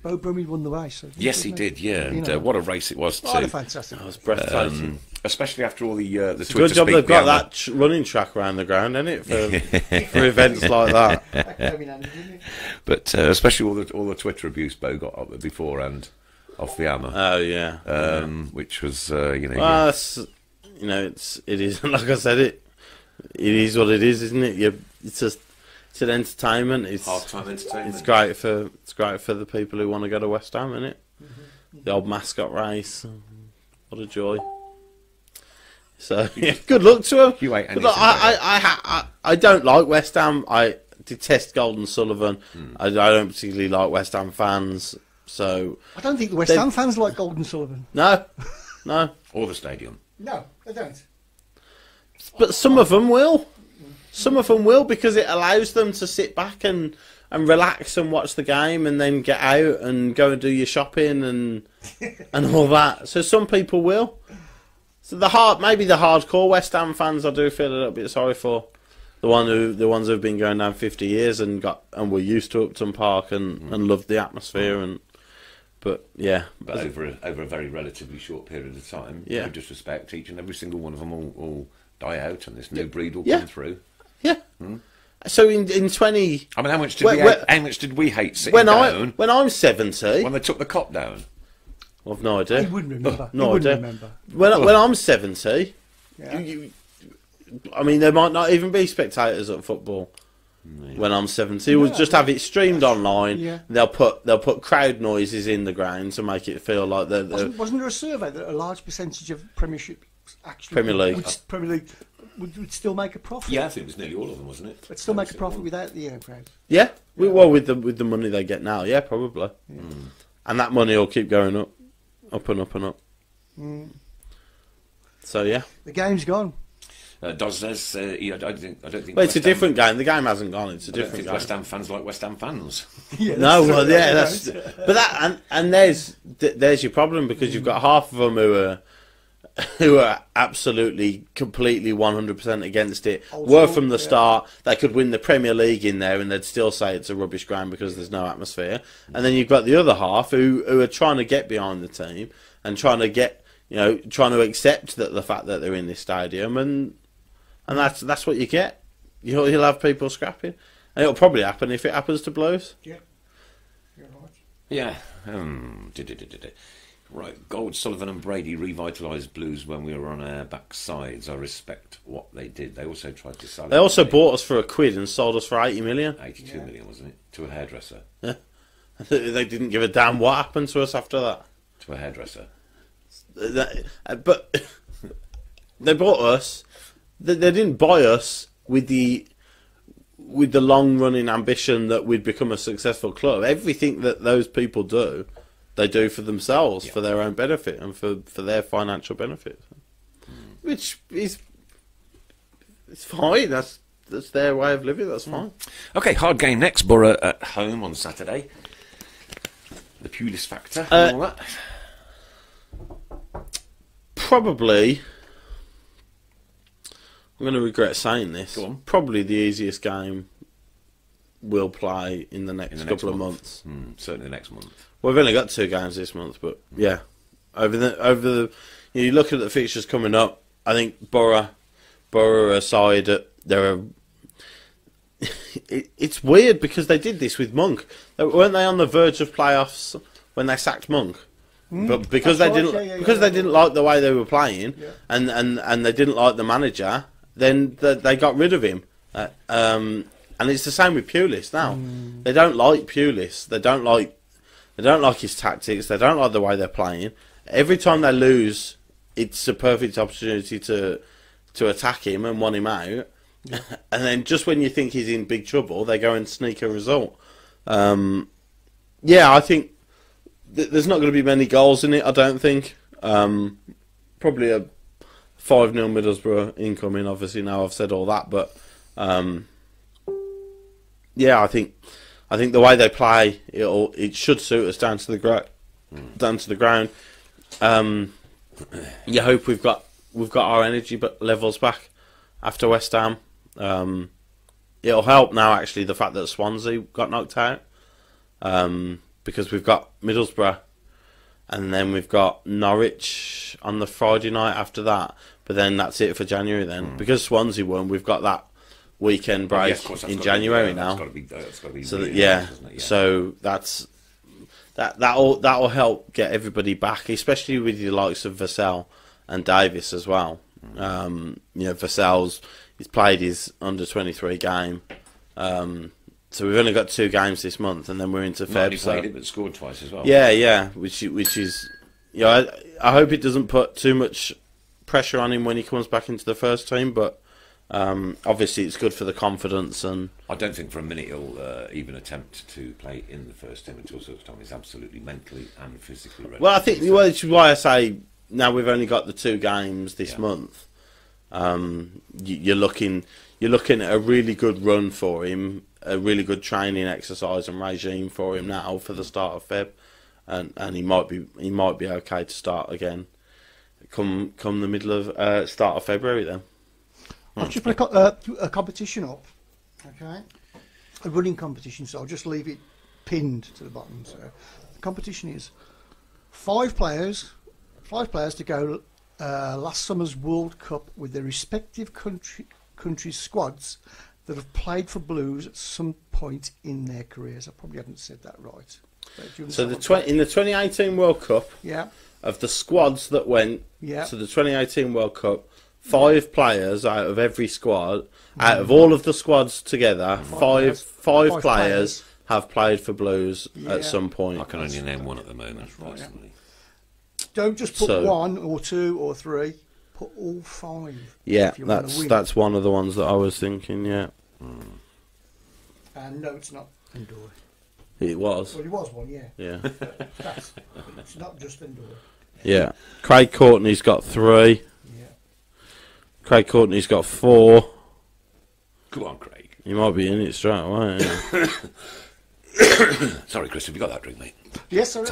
Bo Brummie won the race. So Yes, he did, yeah. You And know. what a race it was, What a too. fantastic. That was breathtaking. Especially after all the Twitter Good job speak they've got behind that running track around the ground, isn't it, for events like that? But especially all the Twitter abuse Bo got up beforehand off the hammer, Oh yeah. which was you know Well, that's, you know, it is like I said, it is what it is, isn't it? It's an entertainment. It's half-time entertainment. It's great for the people who want to go to West Ham, isn't it? The old mascot race. What a joy. So yeah, good luck to them. You ain't Good anything luck. about I don't like West Ham. I detest Golden Sullivan. I don't particularly like West Ham fans. So I don't think the West Ham fans like Golden Sullivan. no. Or the stadium. No, they don't. But some of them will. Some of them will because it allows them to sit back and relax and watch the game and then get out and go and do your shopping and all that. So some people will. So maybe the hardcore West Ham fans, I do feel a little bit sorry for. The ones who've been going down 50 years and were used to Upton Park and loved the atmosphere but yeah. But over a very relatively short period of time, Yeah. no disrespect, each and every single one of them will die out, and this new breed will Yeah. come through. Yeah. So in 20 I mean, how much did When- how much did we hate sitting when down I'm 70, when they took the cop down? I've no idea. He wouldn't remember. No he wouldn't idea. remember. When I'm 70, Yeah. I mean, there might not even be spectators at football when I'm 70. We'll just have it streamed online. Yeah. They'll put crowd noises in the ground to make it feel like they're Wasn't there a survey that a large percentage of Premiership actually Premier League. Premier League would still make a profit? Yeah, I think it was nearly all of them, wasn't it? Would still make a profit without the crowd. yeah. Well, with the money they get now, yeah, probably. And that money will keep going up and up and up. So yeah. The game's gone. Does there's I don't think. Well, it's West a Ham- different game. The game hasn't gone. It's a I don't different think game. West Ham fans like West Ham fans. Yeah, No, that's well, true. yeah, They that's don't. but that and there's your problem because you've got half of them who are absolutely, completely 100% against it, Old were school, from the yeah. start. They could win the Premier League in there and they'd still say it's a rubbish ground because there's no atmosphere. And then you've got the other half who are trying to get behind the team and trying to get, trying to accept that the fact that they're in this stadium, and that's what you get. You'll have people scrapping. And it'll probably happen if it happens to Blues. Yeah. You're right. Yeah. Right. Gold, Sullivan and Brady revitalised Blues when we were on our backsides. I respect what they did. They also tried to sell it. They also bought us for £1 and sold us for 80 million. 82 million, wasn't it? To a hairdresser. Yeah. They didn't give a damn what happened to us after that. To a hairdresser. But they bought us. They didn't buy us with the long-running ambition that we'd become a successful club. Everything that those people do, they do for themselves, for their own benefit and for their financial benefit, which is it's fine. That's their way of living. That's fine. Okay, hard game next. Borough at home on Saturday. The Pulis factor and all that. Probably, I'm going to regret saying this. Go on. Probably the easiest game we'll play in the next couple of months. Certainly the next month. Well, we've only got 2 games this month, but yeah, over the you look at the fixtures coming up. I think Borough aside, it's weird because they did this with Monk. Weren't they on the verge of playoffs when they sacked Monk? But because they didn't like the way they were playing, and they didn't like the manager, then they got rid of him. And it's the same with Pulis now. They don't like Pulis. They don't like his tactics. They don't like the way they're playing. Every time they lose, it's a perfect opportunity to attack him and want him out. Yeah. And then just when you think he's in big trouble, they go and sneak a result. I think there's not going to be many goals in it, I don't think. Probably a 5-0 Middlesbrough incoming, obviously, now I've said all that. But, I think the way they play, it should suit us down to the ground. You hope we've got our energy levels back after West Ham. It'll help now, actually, the fact that Swansea got knocked out. Because we've got Middlesbrough, and then we've got Norwich on the Friday night after that. But then that's it for January then. Because Swansea won, we've got that weekend break in January now. That's got to be So really that, nice, isn't it? so that'll help get everybody back, especially with the likes of Vassell and Davis as well. He's played his under-23 game. So we've only got 2 games this month, and then we're into Feb. Not only played it, but scored twice as well. Yeah, which is, I hope it doesn't put too much pressure on him when he comes back into the first team. But obviously, it's good for the confidence. And I don't think for a minute he'll even attempt to play in the first team until such time he's absolutely mentally and physically ready. well, I think which is why I say now we've only got the 2 games this month. You're looking at a really good run for him. A really good training exercise and regime for him now for the start of Feb, and he might be okay to start again come the middle of start of February then. I've just put a competition up, okay, a running competition, so I'll just leave it pinned to the bottom. So the competition is 5 players to go last summer's World Cup with their respective countries' squads that have played for Blues at some point in their careers. I probably haven't said that right. So in the 2018 World Cup, of the squads that went to the 2018 World Cup, 5 players out of every squad, out of all of the squads together, five players have played for Blues at some point. I can only name one at the moment, personally. Don't just put 1 or 2 or 3. Put all 5. Yeah, that's one of the ones that I was thinking. Yeah. And no, it's not Endor. It was. Well, it was one, yeah. Yeah. It's not just Endor. Yeah. Craig Courtney's got 3. Yeah. Craig Courtney's got 4. Go on, Craig. You might be in it straight away. Yeah. Sorry, Chris, have you got that drink, mate? Yes, sir.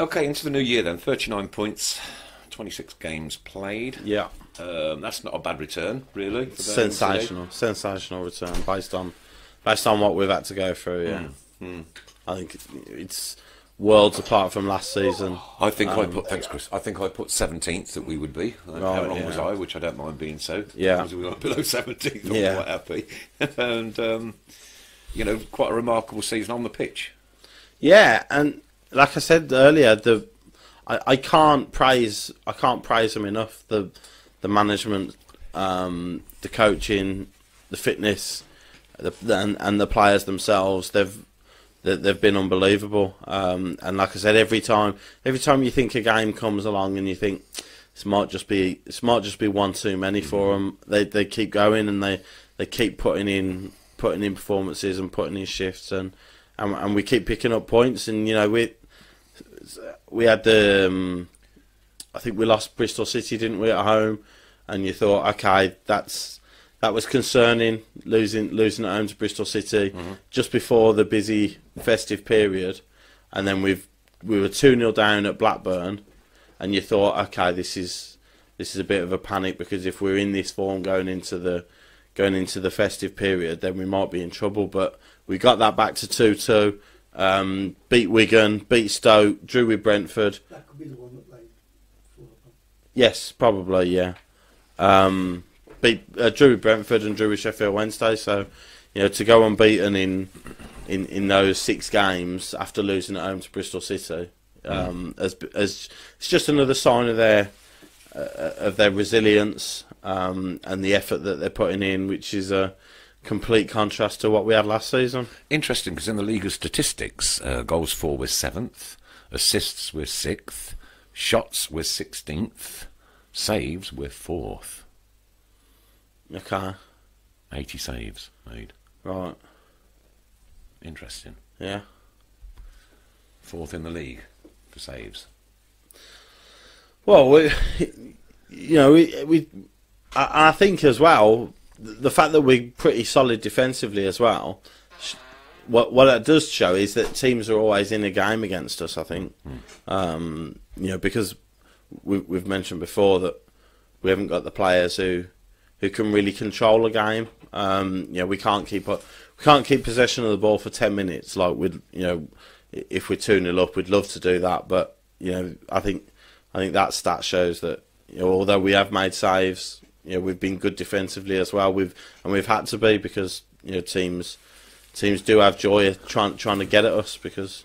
Okay, into the new year then. 39 points, 26 games played. Yeah. That's not a bad return, really. For Sensational return based on what we've had to go through. Yeah, I think it's worlds apart from last season. I think I put thanks, Chris. I think I put 17th that we would be. How wrong was I? Which I don't mind being so. Yeah, as we were below 17th, I'm quite happy. And quite a remarkable season on the pitch. Yeah, and like I said earlier, I can't praise them enough. The management, the coaching, the fitness, and the players themselves. They've been unbelievable. And like I said, every time you think a game comes along and you think this might just be one too many for them, they keep going and they keep putting in performances and putting in shifts and we keep picking up points. And we had I think we lost Bristol City, didn't we, at home? And you thought, okay, that was concerning, losing at home to Bristol City just before the busy festive period, and then we were 2-0 down at Blackburn, and you thought, okay, this is a bit of a panic, because if we're in this form going into the festive period, then we might be in trouble. But we got that back to 2-2, beat Wigan, beat Stoke, drew with Brentford. That could be the one that they fall upon. Yes, probably, yeah. Drew with Brentford and drew with Sheffield Wednesday. So, to go unbeaten in those 6 games after losing at home to Bristol City, as it's just another sign of their resilience and the effort that they're putting in, which is a complete contrast to what we had last season. Interesting, because in the league of statistics, goals for we're 7th, assists we're 6th, shots we're 16th, saves we're 4th. Okay. 80 saves made. Right. Interesting. Yeah. 4th in the league for saves. Well, I think as well, the fact that we're pretty solid defensively as well, what it does show is that teams are always in a game against us, I think. Because we've mentioned before that we haven't got the players who can really control a game. We can't keep possession of the ball for 10 minutes. Like if we're 2-0 up, we'd love to do that. But I think that stat shows that although we have made saves, we've been good defensively as well. We've had to be, because teams do have joy of trying to get at us, because.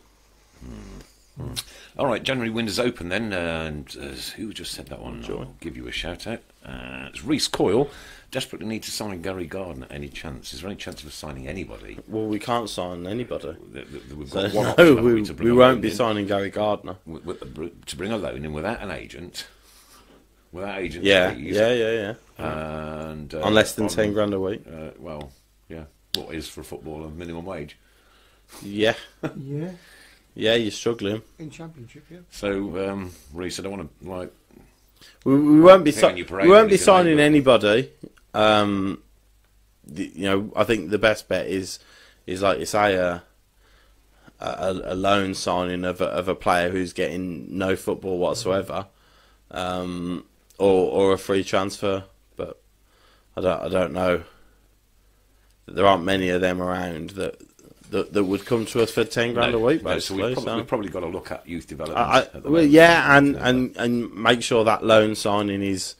All right, January windows open then, and who just said that one? I'll give you a shout out. It's Reece Coyle. Desperately need to sign Gary Gardner. Any chance? Is there any chance of us signing anybody? Well, we can't sign anybody. We've got one option, we won't be signing Gary Gardner. To bring a loan in without an agent. Without agent fees. Yeah. And on less than 10 grand a week. Well, yeah. What is for a footballer minimum wage? Yeah. Yeah. Yeah, you're struggling. In Championship, yeah. So, Reece, I don't want to, We won't be signing anybody. I think the best bet is like you say, a loan signing of a player who's getting no football whatsoever, or a free transfer. But I don't know. There aren't many of them around that would come to us for 10 grand a week, basically. So we've probably got to look at youth development. And make sure that loan signing is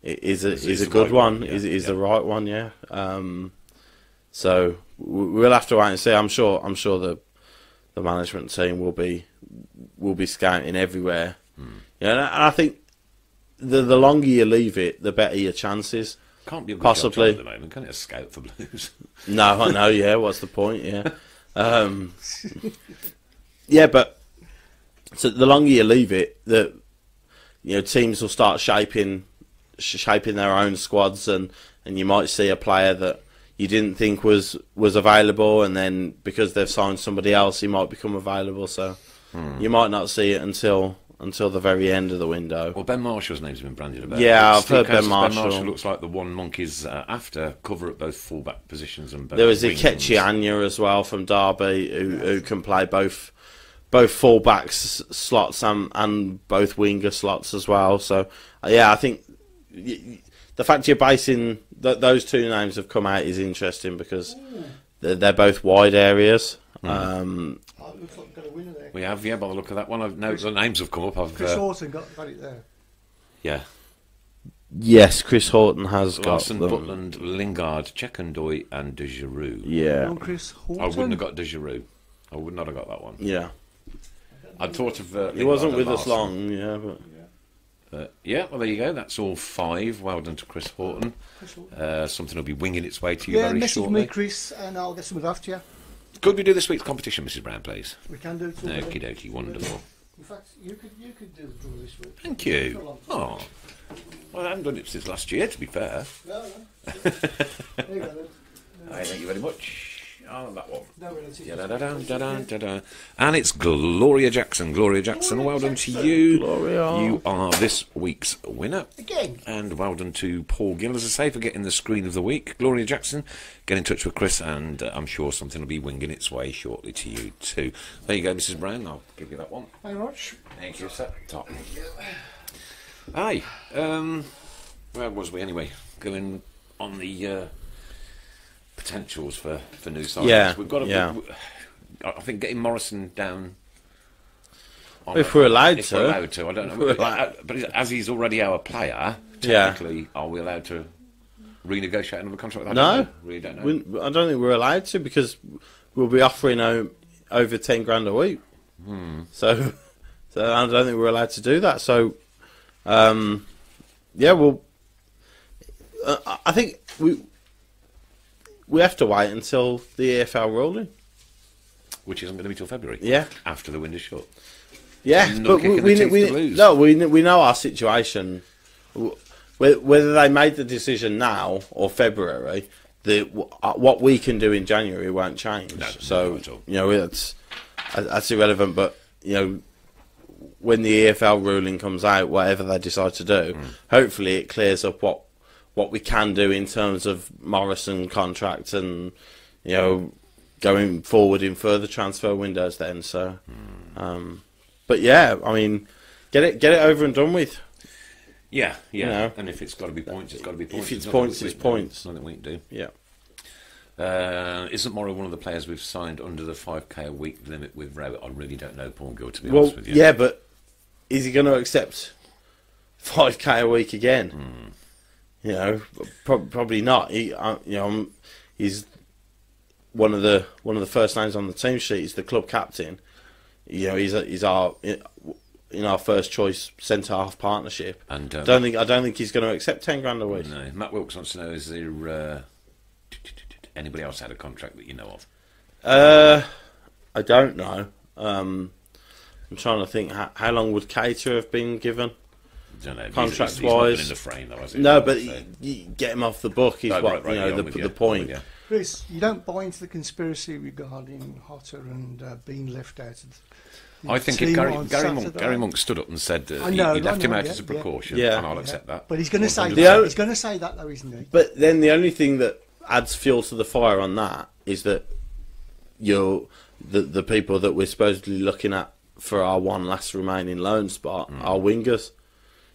a good one, is the right one, yeah. So we'll have to wait and see. I'm sure the management team will be scouting everywhere. And I think the longer you leave it, the better your chances. Can't be a good possibly job at the moment, can it? A scout for Blues. No, I know. Yeah, what's the point? Yeah. Yeah, but so the longer you leave it, teams will start shaping their own squads, and you might see a player that you didn't think was available, and then because they've signed somebody else, he might become available. So you might not see it until the very end of the window. Well, Ben Marshall's name's been branded about. Yeah, I've heard Ben Marshall. Ben Marshall looks like the one Monkeys after cover at both fullback positions and both. There was wings. Ikechi Anya as well from Derby who can play both both slots and both winger slots as well. So yeah, I think the fact you're basing those two names have come out is interesting because they're both wide areas. Oh, it looks like we've got a winner there. We have, yeah, by the look of that one. No, the names have come up. Chris Horton got it there. Yeah. Yes, Chris Horton has Larson, got them. Butland, Lingard, Chekandoy, and De Giroux. Yeah, On Chris Horton. I wouldn't have got De Giroux. I would not have got that one. yeah. I'd thought of. He wasn't Lingard with and us Larson. long, yeah, but Yeah, well, there you go. That's all 5. Well done to Chris Horton. Something will be winging its way to you Yeah, very message shortly. me, Chris, and I'll get some after you. Could we do this week's competition, Mrs. Brown, please? We can do it. Okie dokie, wonderful. In fact, you could do the draw this week. Thank you. Oh, well, I haven't done it since last year, to be fair. No. There you go then. Thank you very much. Oh, that one. No, relative. Da-da-da-da-da-da-da. And it's Gloria Jackson. Gloria Jackson, well done to you. Gloria. You are this week's winner. Again. And well done to Paul Gill, as I say, for getting the screen of the week. Gloria Jackson, get in touch with Chris, and I'm sure something will be winging its way shortly to you too. There you go, Mrs. Brown. I'll give you that one. Very much. Thank you, sir. Top. Aye. Where was we anyway? Going on the potentials for new signings. Yeah, We've got to. yeah. I think getting Morrison down. If we're allowed if to. we're allowed to, I don't If know. we're allowed- But as he's already our player, Yeah. technically, are we allowed to renegotiate another contract? I No. don't know. Really don't know. I don't think we're allowed to because we'll be offering over 10 grand a week. So I don't think we're allowed to do that. So, yeah, well, I think we have to wait until the EFL ruling. Which isn't going to be till February. Yeah. After the window shut. Yeah, Another but kick in the teeth to lose. we know our situation. Whether they made the decision now or February, what we can do in January won't change. No, so not at all. you know that's irrelevant. But you know, when the EFL ruling comes out, whatever they decide to do, hopefully it clears up what we can do in terms of Morrison contract and you know going forward in further transfer windows. Then so. But yeah, I mean, get it over and done with. Yeah. You know. And if it's got to be points, it's got to be points. If it's There's points, nothing it's we can do. points. Nothing we can do. Yeah. Isn't Morrow one of the players we've signed under the 5k a week limit with Rowett? I really don't know, Paul Gill, to be Well, honest with you. yeah, but is he going to accept 5k a week again? You know, probably not. He's one of the first names on the team sheet. He's the club captain. You know, he's our in our first choice centre half partnership. And I don't think he's going to accept 10 grand a week. No. Matt Wilkes wants to know: is there anybody else had a contract that you know of? I don't know. I'm trying to think. How long would Cater have been given? I don't know. Contract he's not wise, been in the frame, though, has he? no, but So- you get him off the book is Oh, what right, you know yeah, I'm with the you. point. Yeah. Chris, you don't buy into the conspiracy regarding Hotter and being left out of the I think if team Gary on Gary Monk stood up and said I he know, left him I know, out yeah, as a yeah. precaution, Yeah. and I'll accept that. But he's going to say 100%. that. He's going to say that, though, isn't he? But then the only thing that adds fuel to the fire on that is that the people that we're supposedly looking at for our one last remaining loan spot are wingers.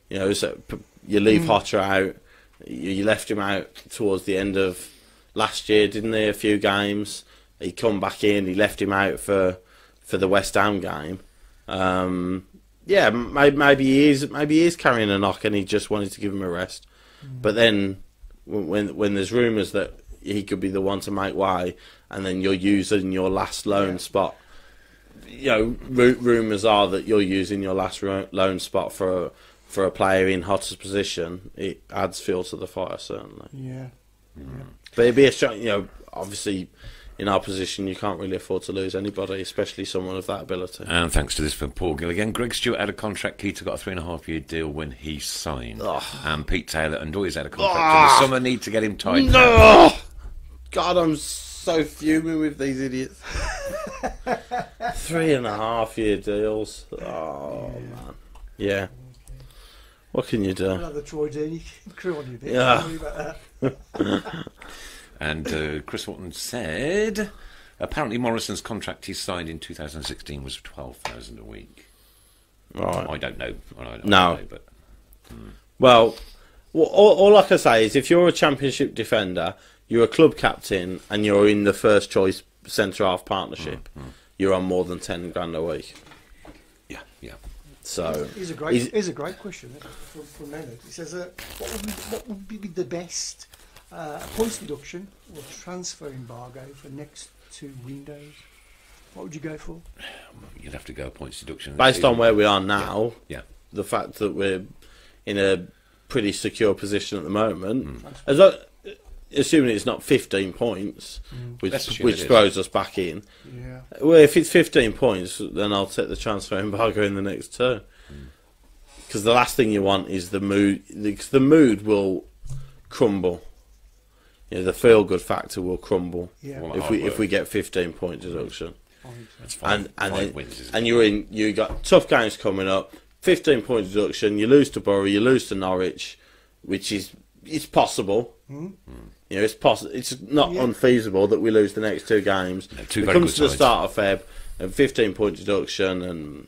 You know, so you leave Hotter out. You left him out towards the end of last year, didn't he? A few games. He come back in. He left him out for the West Ham game. Yeah, maybe he is carrying a knock, and he just wanted to give him a rest. But then, when there's rumours that he could be the one to make way, and then you're using your last loan spot, you know, rumours are that you're using your last loan spot for a player in Hotter's position. It adds fuel to the fire, certainly. Yeah. But it'd be a strong, you know, obviously. In our position, you can't really afford to lose anybody, especially someone of that ability. And thanks to this from Paul Gill again. Greg Stewart had a contract. Keita got a 3.5-year deal when he signed. And Pete Taylor and Doy's had a contract. In the summer need to get him tied. No! God, I'm so fuming with these idiots. 3.5-year deals. Oh, man. Yeah. What can you do? Another Troy Deeney crew on you, Dick. Yeah. Don't worry about that. And Chris Walton said, Apparently, Morrison's contract he signed in 2016 was 12,000 a week. Right. I don't know. I don't No. know, but Well, all I can say is if you're a championship defender, you're a club captain, and you're in the first choice centre half partnership, you're on more than 10 grand a week. yeah, yeah. So Here's a great question from Leonard. He says, what would be the best points deduction or transfer embargo for next 2 windows? What would you go for? You'd have to go points deduction. based on where we are now, Yeah. the fact that we're in a pretty secure position at the moment, assuming it's not 15 points, Let's which assume it is. throws us back in. Yeah. Well, if it's 15 points, then I'll take the transfer embargo in the next 2. Because the last thing you want is the mood. Because the mood will crumble. You know, the feel-good factor will crumble Yeah. Well, if hard we work. get 15-point deduction. That's five And wins, isn't and it? you got tough games coming up. 15-point deduction. You lose to Borough. You lose to Norwich, which is it's possible. You know, it's possible. It's not unfeasible that we lose the next 2 games. Yeah, two it very comes good to the sides. start of Feb, and 15-point deduction, and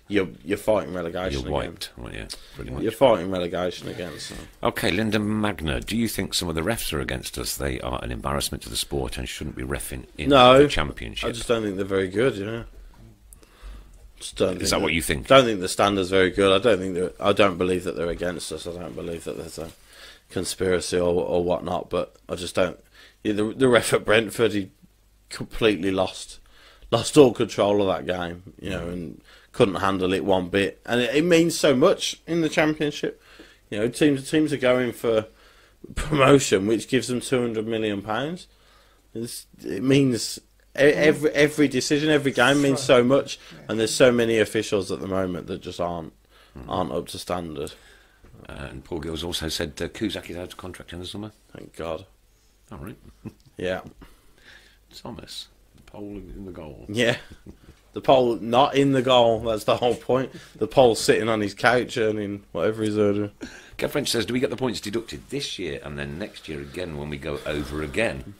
you're fighting relegation. You're wiped, aren't you? Pretty much. You're fighting relegation again. So. Okay, Linda Magna, do you think some of the refs are against us? They are an embarrassment to the sport and shouldn't be reffing in No, the championship. I just don't think they're very good. Yeah. Just don't Is think that what you think? Don't think the standard's very good. I don't believe that they're against us. I don't believe that there's a conspiracy or whatnot. But I just don't. Yeah, the ref at Brentford, he completely lost all control of that game. You know, and couldn't handle it one bit. And it means so much in the championship. You know, teams are going for promotion, which gives them £200 million. It means every decision, every game means so much, and there's so many officials at the moment that just aren't up to standard. And Paul Gills also said Cusack is out of contract in the summer. Thank God. All right. Yeah, Thomas, the pole in the goal. yeah. The pole not in the goal. That's the whole point. The pole's sitting on his couch earning whatever he's earning. Kev French says, do we get the points deducted this year and then next year again when we go over again?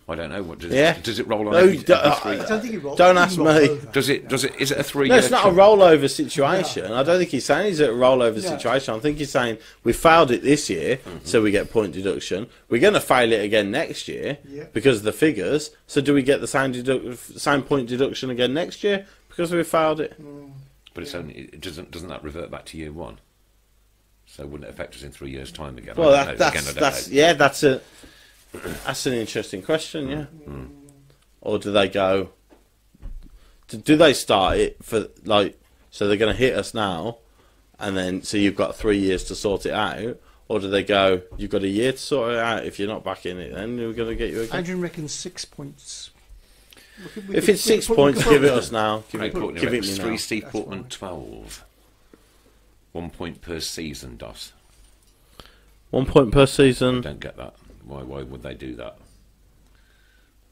I don't know. What does it roll on? No, every I three? don't think it rolls. Don't ask me. Does it? Is it a 3 No, year? it's not a rollover situation. I don't think he's saying it's a rollover situation. I think he's saying we failed it this year, so we get point deduction. We're going to fail it again next year because of the figures. So do we get the same point deduction again next year because we failed it? But it's only doesn't that revert back to year 1? So wouldn't it affect us in 3 years' time again? Well, I don't know. that's an interesting question. Yeah. Or do they go? Do they start it for so they're going to hit us now, and then so you've got 3 years to sort it out, or do they go? You've got a year to sort it out. If you're not back in it, then we're going to get you again. Adrian reckons 6 points. If it's 6 points, give it us now. Give Craig it Courtney me reckons now. 3, Steve Portman 12. 1 point per season, Doss. 1 point per season. Don't get that. Why would they do that?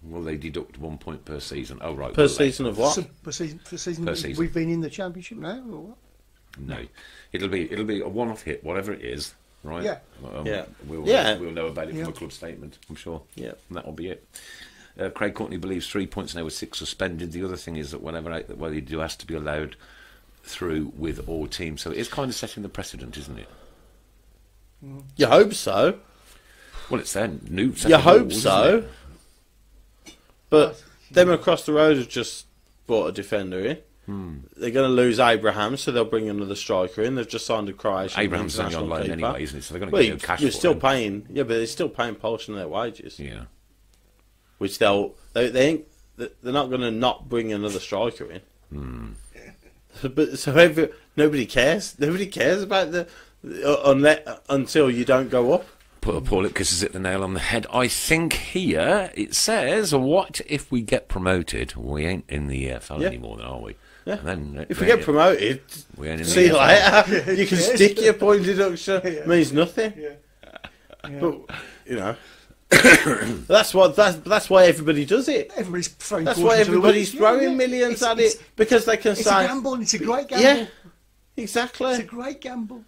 Will they deduct 1 point per season? Oh, right. Per will they? season of what? Per season. Per season. We've been in the championship now, or what? No. It'll be a one-off hit, whatever it is, right? Yeah. Yeah. We'll know about it from a club statement, I'm sure. Yeah. And that'll be it. Craig Courtney believes 3 points now with 6 suspended. The other thing is that whether you do has to be allowed through with all teams. So it is kind of setting the precedent, isn't it? You hope so. Well, it's their new set You of hope rules, so. isn't it? But them across the road have just brought a defender in. They're going to lose Abraham, so they'll bring another striker in. They've just signed a Croatian Abraham's only on international loan keeper. anyway, isn't it? So they're going to Well, get no cash you're for still him. paying. Yeah, but they're still paying Polshan their wages, Yeah. which they ain't. They're not going to not bring another striker in. But nobody cares. Nobody cares about until you don't go up. Paul Lipkiss has hit the nail on the head. I think here it says, what if we get promoted? We ain't in the EFL anymore, then, are we? Yeah. And then, If we get promoted, we ain't in see you the EFL. later. You can stick your point deduction. Means nothing. But you know, that's why everybody does it. Everybody's throwing. That's why everybody's throwing millions at it because they can It's say, a gamble. It's a great gamble. yeah, exactly. It's a great gamble.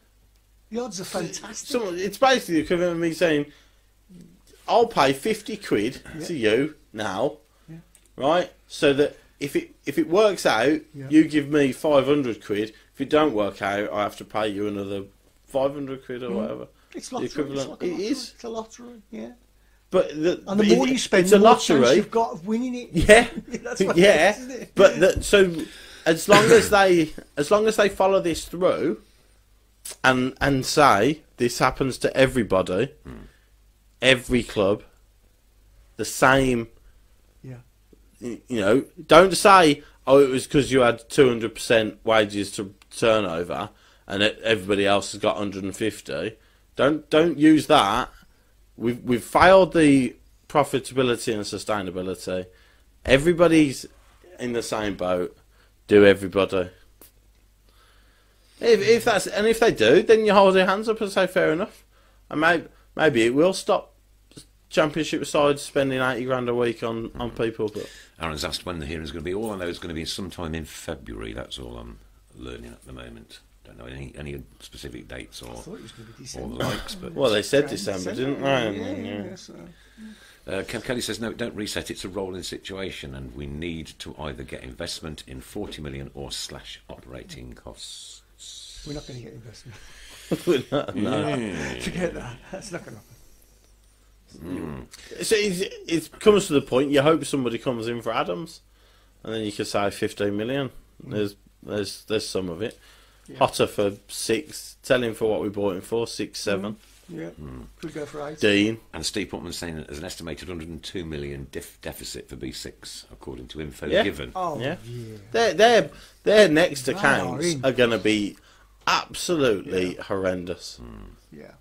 The odds are fantastic. It's basically the equivalent of me saying, I'll pay 50 quid to you now, right? So that if it works out, Yeah. you give me 500 quid. If it don't work out, I have to pay you another 500 quid or whatever. It's The lottery. equivalent. It's like a It lottery. is. It's a lottery. Yeah. But And the but more you spend, it's a the more chance lottery. you've got of winning it. Yeah, That's what yeah. it is, isn't it? But so as long as they follow this through, and say this happens to everybody, every club, the same. Yeah. You know, don't say, oh, it was because you had 200% wages to turnover, and everybody else has got 150. Don't use that. We've failed the profitability and sustainability. Everybody's in the same boat. Do everybody. If they do, then you hold your hands up and say fair enough. And maybe it will stop Championship sides spending 80 grand a week on people. But Aaron's asked when the hearing's going to be. All I know is going to be sometime in February. That's all I'm learning at the moment. Don't know any specific dates I or thought it was going to be or December. the likes. But well, they said December, didn't they? Yeah. So. Kev Kelly says no, don't reset. It's a rolling situation, and we need to either get investment in 40 million or slash operating costs. We're not going to get investment. No. Forget that. That's not going to happen. So it comes to the point. You hope somebody comes in for Adams, and then you can say 15 million. There's some of it. Yeah. Hotter for 6. Tell him for what we bought him for 6, 7. Yeah. Could go for 8. Dean. And Steve Putman's saying that there's an estimated 102 million deficit for B6, according to info Yeah. given. Oh, Yeah. yeah. Their next They are accounts in. are going to be absolutely horrendous. Yeah.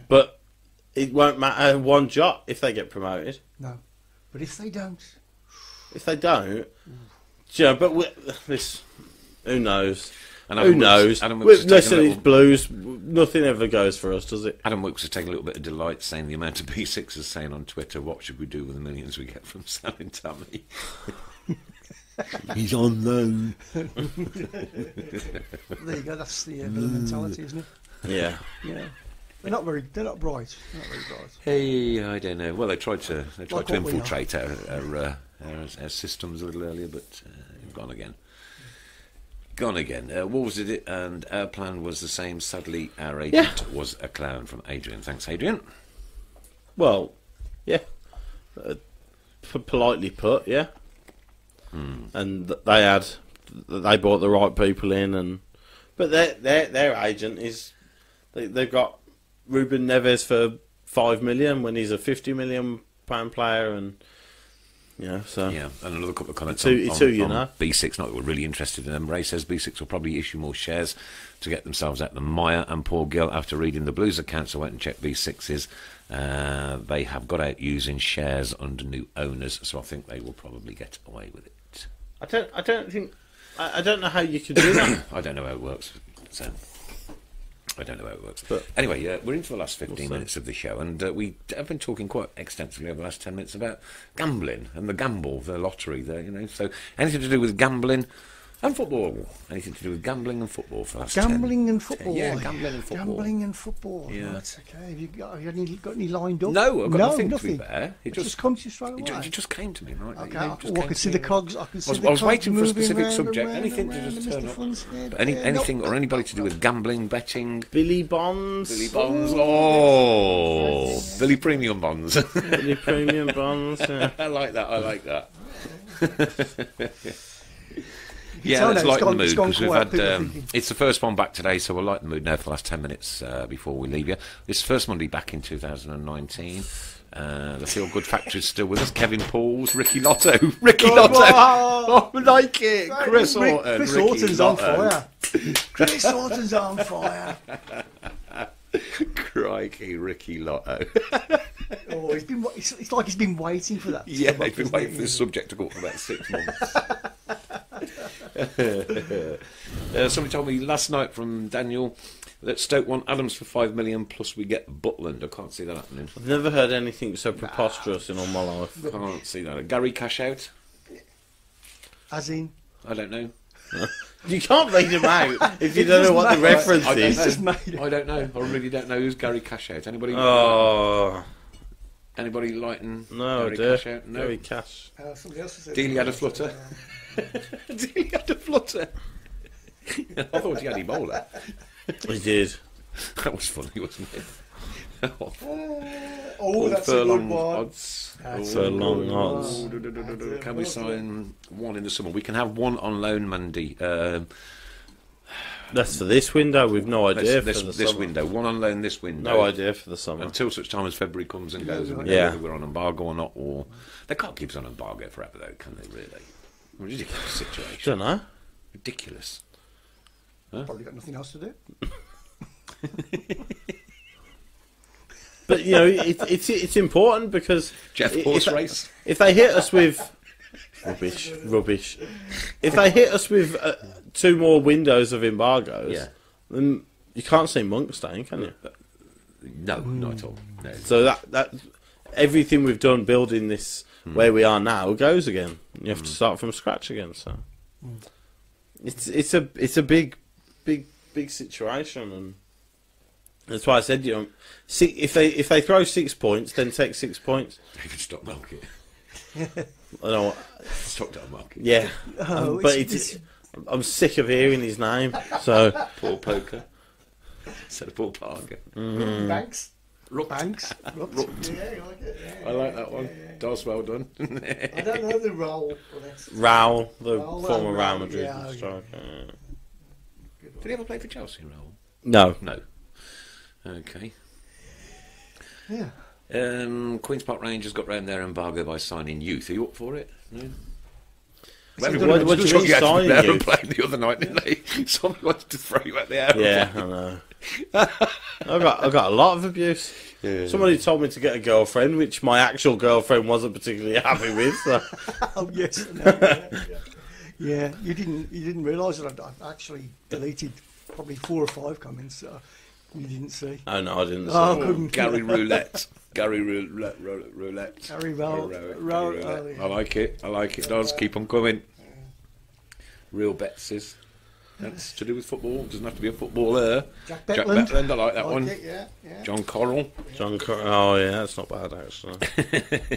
But it won't matter one jot if they get promoted. No. But if they don't, If they don't, you know, but this, who knows? And Who knows? Adam Wilkes has Listen, taken a it's Blues. Nothing ever goes for us, does it? Adam Wilkes has taken a little bit of delight saying the amount of B6 is saying on Twitter, what should we do with the millions we get from selling Tammy? He's on loan. there you go. That's the mentality, isn't it? Yeah. Yeah. They're not bright. They're not very bright. Hey, I don't know. Well, they tried to what we are. infiltrate our systems a little earlier, but gone again. Gone again. Wolves did it, and our plan was the same. Sadly, our agent was a clown. From Adrian. Thanks, Adrian. Well, yeah. Politely put, yeah. And they brought the right people in, but their agent is they've got Ruben Neves for 5 million when he's a 50 million pound player, and so Yeah, and another couple of comments It's who you know. B6. Not that we're really interested in them. Ray says B6 will probably issue more shares to get themselves out the mire. And Paul Gill, after reading the Blues accounts, I went and checked B6's. They have got out using shares under new owners, so I think they will probably get away with it. I don't know how you could do that. I don't know how it works. So I don't know how it works. But anyway, we're into the last 15 see. minutes of the show, and we have been talking quite extensively over the last 10 minutes about gambling and the gamble, the lottery. So anything to do with gambling and football. Anything to do with gambling and football for the last Gambling 10. and football. Yeah, gambling and football. Gambling and football. Yeah. Right, okay. Have you got any lined up? No, I've got nothing, nothing. to be fair. It Just come to you straight away. It just came to me, right? Okay, It just I came can to see me. the cogs. I can see the I was cogs waiting for a moving specific round subject. and round Anything and to round just in turn Mr. up. Fun's head. But anything or anybody to do with gambling, betting, Billy Bonds. Billy Bonds. Oh, Billy Premium Bonds. Billy Premium Bonds. Yeah. I like that. You Yeah, tell let's now, lighten the it's mood gone because we've quiet, had. people are thinking. It's the first one back today, so we'll lighten the mood now for the last 10 minutes before we leave you. This is the first Monday back in 2019. The Feel Good Factory's still with us. Kevin Pauls, Ricky Lotto. Ricky Lotto. wow. Oh, I like it. Chris Orton. Chris Ricky Orton's on Lotto. fire. Chris Orton's on fire. Crikey, Ricky Lotto. Oh, it's like he's been waiting for that. Yeah, to come they've up, been isn't waiting it? for this subject to go up for about 6 months. Somebody told me last night from Daniel that Stoke want Adams for 5 million plus we get Butland. I can't see that happening. I've never heard anything so preposterous in all my life. Can't see that. Gary cash out? As in, I don't know. You can't read them out if you don't know what the reference I don't is. know. just made it. I don't know. I really don't know who's Gary cash out. Anybody? Oh, Anybody lighting? No, Gary dear. Cash out? No. Gary Cash. Somebody else has said. Dealey had a flutter. He had a flutter. I thought he had Ebola. He did. That was funny, wasn't it? Oh, that's a good one. Odds. That's For a long good odds. one. Can we sign one in the summer? We can have one on loan, Mandy. That's for this window. We've no idea for the this summer. window. One on loan this window. No idea for the summer. Until such time as February comes and goes, and we know Yeah. whether we're on embargo or not. Or they can't keep us on embargo forever, though, can they? Really? Ridiculous situation. Don't know. Ridiculous. Probably got nothing else to do. But you know, it's important because Jeff if- horse race. If they hit us with rubbish. If they hit us with 2 more windows of embargoes, Yeah. then you can't see Monk staying, can you? No, not at all. No. So that everything we've done building this where we are now goes again. You have to start from scratch again. So it's a big situation, and that's why I said, you know, if they throw 6 points, then take 6 points. David Stock Market. I know. Stockdale Market. Yeah, Oh, but it's- I'm sick of hearing his name. So Paul Poker. Instead of Paul Parker. Banks. Rook. Banks. Rooks. Yeah, you like it. Yeah, I like that one. yeah. That's well done. I don't know the role. But that's Raul, the Raul, former Raul, Real Madrid yeah, yeah. striker. Did he ever play for Chelsea, Raul? No, No. Okay. yeah. Queen's Park Rangers got round their embargo by signing youth. Are you up for it? No. What do you mean signing There and youth? played the other night, didn't they? Somebody wanted to throw you out the air. yeah, I know. I got a lot of abuse. Yeah. Somebody told me to get a girlfriend, which my actual girlfriend wasn't particularly happy with. So. Oh yes. No, yeah. Yeah, you didn't realise that I actually deleted probably 4 or 5 comments. So you didn't see. Oh no, I didn't. Oh, see it. couldn't. Gary Roulette. Gary Roulette. Roulette. Gary Roulette. Oh, yeah. I like it. I like it. Does keep on coming. Real Betses. That's to do with football. Doesn't have to be a footballer. Jack Jack Betland. Betland. I like that one. It, yeah. John Coral. John. Oh yeah, that's not bad actually.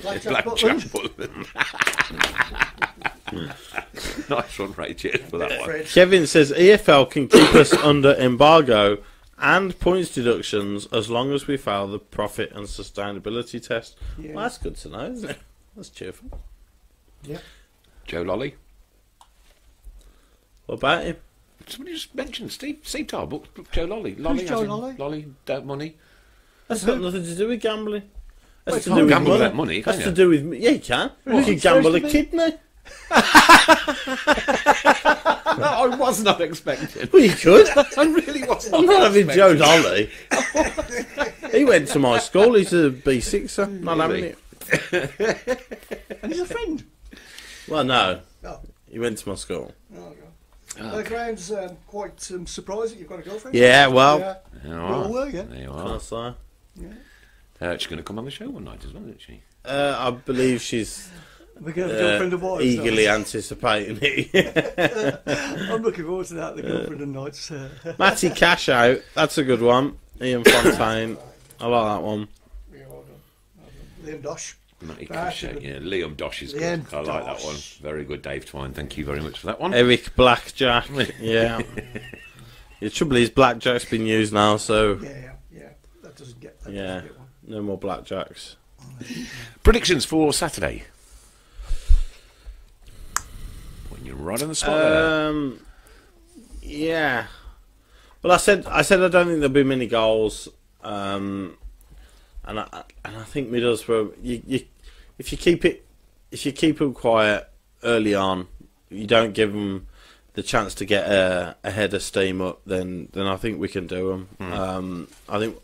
Black Jack Black Butland. Butland. Nice one, Ray. Cheers for that one. Fred. Kevin says EFL can keep us under embargo and points deductions as long as we fail the profit and sustainability test. Yeah. Well, that's good to know, isn't it? That's cheerful. Yeah. Joe Lolly. What about him? Somebody just mentioned Steve Tar booked Joe Lolly. Lolly Joe as in Lolly? Lolly, don't money. That's got nothing to do with gambling. That's to you do can't with gamble money. without money, can That's you? to do with yeah, you can. You can it's gamble a supposed to be? kidney. I was not expecting. Well, you could. I really was not I'm not having Joe expecting. Dolly. He went to my school. He's a B6er. Not having Really? it. And he's a friend. Well, no. Oh, He went to my school. Graham's quite surprised that you've got a girlfriend. Yeah, well, Yeah. There you We all are. were, yeah. There you can are. I say? She's going to come on the show one night as well, isn't she? I believe she's We're going to have a girlfriend and wives. eagerly anticipating it. I'm looking forward to that, the girlfriend and nights. Matty Cash out. That's a good one. Ian Fontaine. I like that one. Yeah, well done. Liam Dosh. Matty That's Cash, a good- yeah. Liam Dosh is good. Liam I like that Dosh. one. Very good, Dave Twine. Thank you very much for that one. Eric Blackjack. Yeah. The trouble is, Blackjack's been used now, so Yeah. That doesn't get that. yeah, Doesn't get one. no more Blackjacks. Predictions for Saturday. When you're right on the spot there. Yeah. Well, I said I don't think there'll be many goals, and I think Middlesbrough. If you keep them quiet early on, you don't give them the chance to get a head of steam up. Then I think we can do them. I think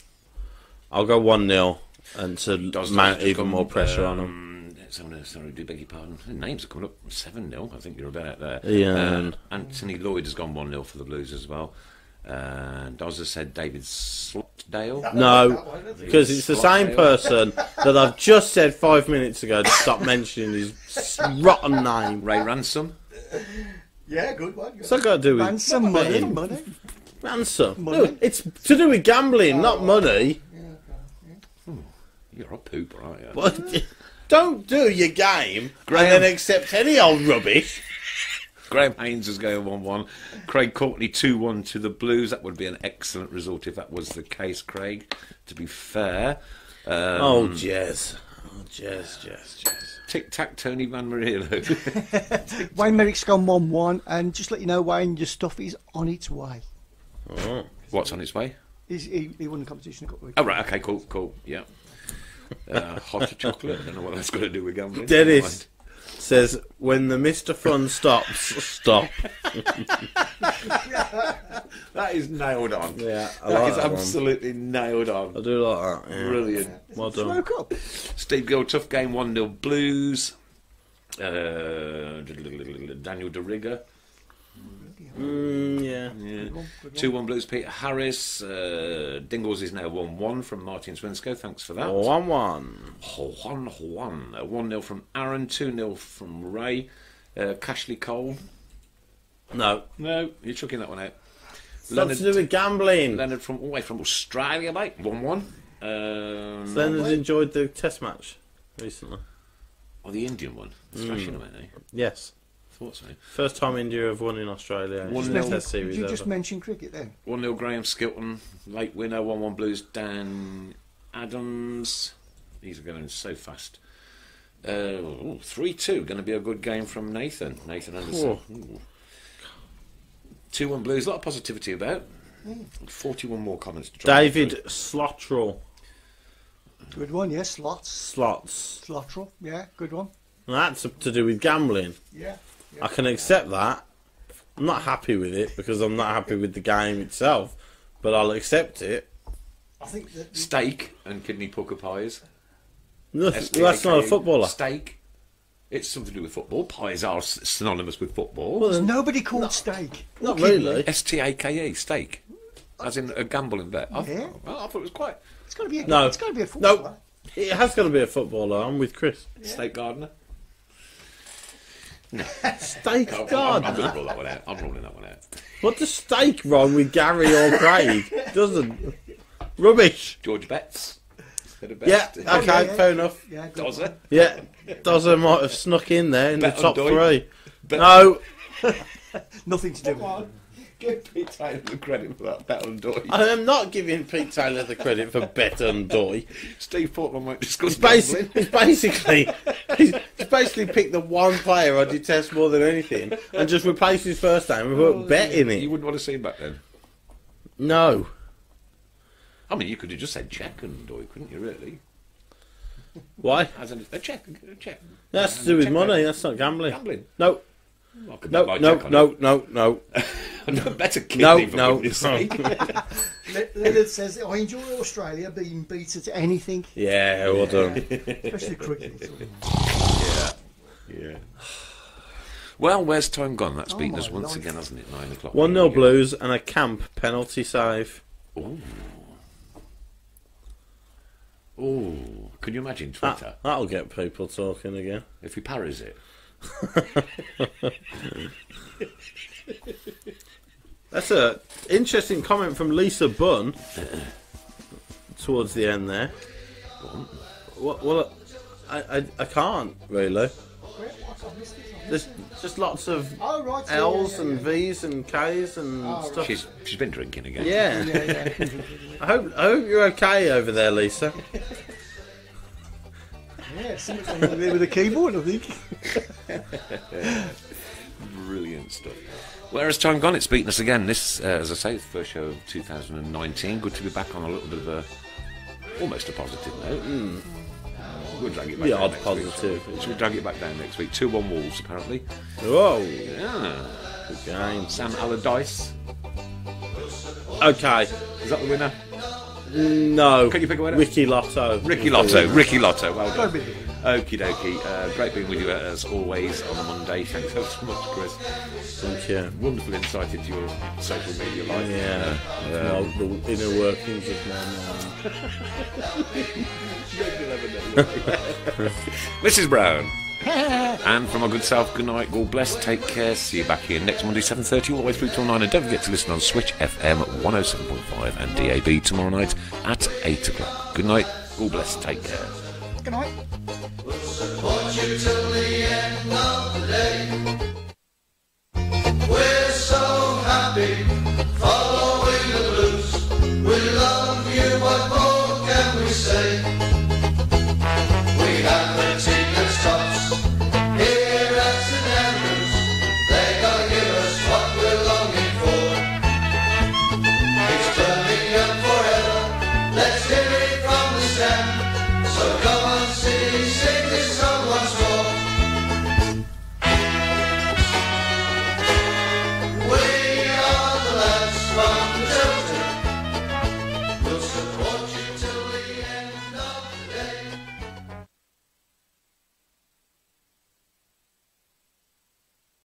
I'll go 1-0 and to mount even more pressure on them. Sorry, do beg your pardon. The names are coming up 7-0. I think you're about there. Yeah. Anthony Lloyd has gone 1-0 for the Blues as well. And Doz has said David Slotdale. No, because it's the same person that I've just said 5 minutes ago to stop mentioning his rotten name. Ray Ransom. Yeah, good one. What's that got to do with Ransom money. ransom? Money. No, it's to do with gambling, not money. You're a pooper, aren't you? What? Don't do your game Graham. and then accept any old rubbish. Graham Haynes is going 1-1. Craig Courtney 2-1 to the Blues. That would be an excellent result if that was the case, Craig, to be fair. Jez. Oh, Jez. Tic-tac, Tony Van Marillo. Wayne Merrick's gone 1-1, and just let you know, Wayne, your stuff is on its way. Oh. What's on its way? He won the competition a couple of weeks. Oh, right, okay, cool, yeah. Hot chocolate, I don't know what that's got to do with gambling. Dennis says, when the Mr. Fun stops, stop. That is nailed on. Yeah, I That like is that one. absolutely nailed on. I do like that. Yeah. Brilliant. Well done. Smoke up. Steve Gill, tough game, 1-0 Blues. Daniel DeRigger. Yeah. Yeah. 2-1 Blues, Peter Harris. Dingles is now 1-1 from Martin Swinsko. Thanks for that. 1-1. 1-0 from Aaron, 2-0 from Ray. Cashley Cole. No. No, you're chucking that one out. Something to do with gambling. Leonard from all the way from Australia, mate. 1-1. Leonard enjoyed the test match recently. Oh, the Indian one. Thrashing them, ain't Yes. Thought so. First time India have won in Australia. One in nil. the test Did series you just ever. mention cricket then? 1-0 Graham Skilton. Late winner. 1-1 Blues. Dan Adams. These are going so fast. 3-2. Going to be a good game from Nathan. Nathan Anderson. Ooh. 2-1 Blues. A lot of positivity about. 41 more comments to try. David Slottrell. Good one, yeah. Slots. Slots. Slottrell, yeah, good one. And that's to do with gambling. Yeah. I can accept that. I'm not happy with it because I'm not happy with the game itself, but I'll accept it. I think that Steak and kidney pucker pies. No, that's not a footballer. Steak. It's something to do with football. Pies are synonymous with football. there's nobody called Steak. Not Or kidney. really. Stake, steak. As in a gambling bet. I thought it was quite. It's got to be a, No. it's got to be a footballer. No. It has got to be a footballer. I'm with Chris. Steak Gardener. Steak I'm Gardener. going to rule that one out. I'm ruling that one out. What does steak wrong with Gary or Craig? Doesn't. Rubbish. George Betts. Bit of Yeah, best. okay, yeah. fair enough. Yeah, good Does one. it? Yeah, Dozza might have snuck in there in Bet the on top Doyle. 3. Bet- No, Nothing to do with it. Give Pete Taylor the credit for that bet on Doy. I am not giving Pete Taylor the credit for Bet and Doy. Steve Portman won't discuss He's basically picked the one player I detest more than anything and just replaced his first name and put Bet in You it. wouldn't want to see him back then. No. I mean, you could have just said check and Doy, couldn't you, really? Why? As in, a check. That's to do with money, that's not gambling. Gambling. No, I could no, bet my no, check on no, it. no. No, better kidney, No, for no. goodness sake. Leonard says, I enjoy Australia being beat at anything, Yeah, well done. especially cricket. Yeah. Well, where's time gone? That's Oh beaten us my once life. again, hasn't it? 9 o'clock. 1-0 Blues and a camp penalty save. Oh, can you imagine Twitter That'll get people talking again. if he parries it? That's a interesting comment from Lisa Bunn towards the end there. Well, I can't really. There's just lots of Oh, right. so L's yeah, and yeah. V's and K's and stuff. She's been drinking again. Yeah. Yeah. I hope you're okay over there, Lisa. Yeah, something's wrong with the keyboard, I think. Brilliant stuff. Where has time gone? It's beaten us again. This, as I say, is the first show of 2019. Good to be back on a little bit of a, almost a positive note. We'll drag it back The down odd next positive. week. Should we drag it back down next week? 2-1 Wolves, apparently. Whoa. Yeah. Good game. Sam Allardyce. Okay. Is that the winner? No. Can you pick a winner? Ricky Lotto. Ricky Lotto. Ricky Lotto. Well Gotta done. be good. Okie dokie. Great being with you as always on a Monday. Thanks so much, Chris. Thank you. Wonderful insight into your social media life. Yeah. The inner workings of my mind. Mrs. Brown. And from our good self, good night, God bless, take care, see you back here next Monday 7:30 all the way through till 9, and don't forget to listen on Switch FM 107.5 and DAB tomorrow night at 8 o'clock. Good night, All blessed. Take care. Good night. Support you till the end of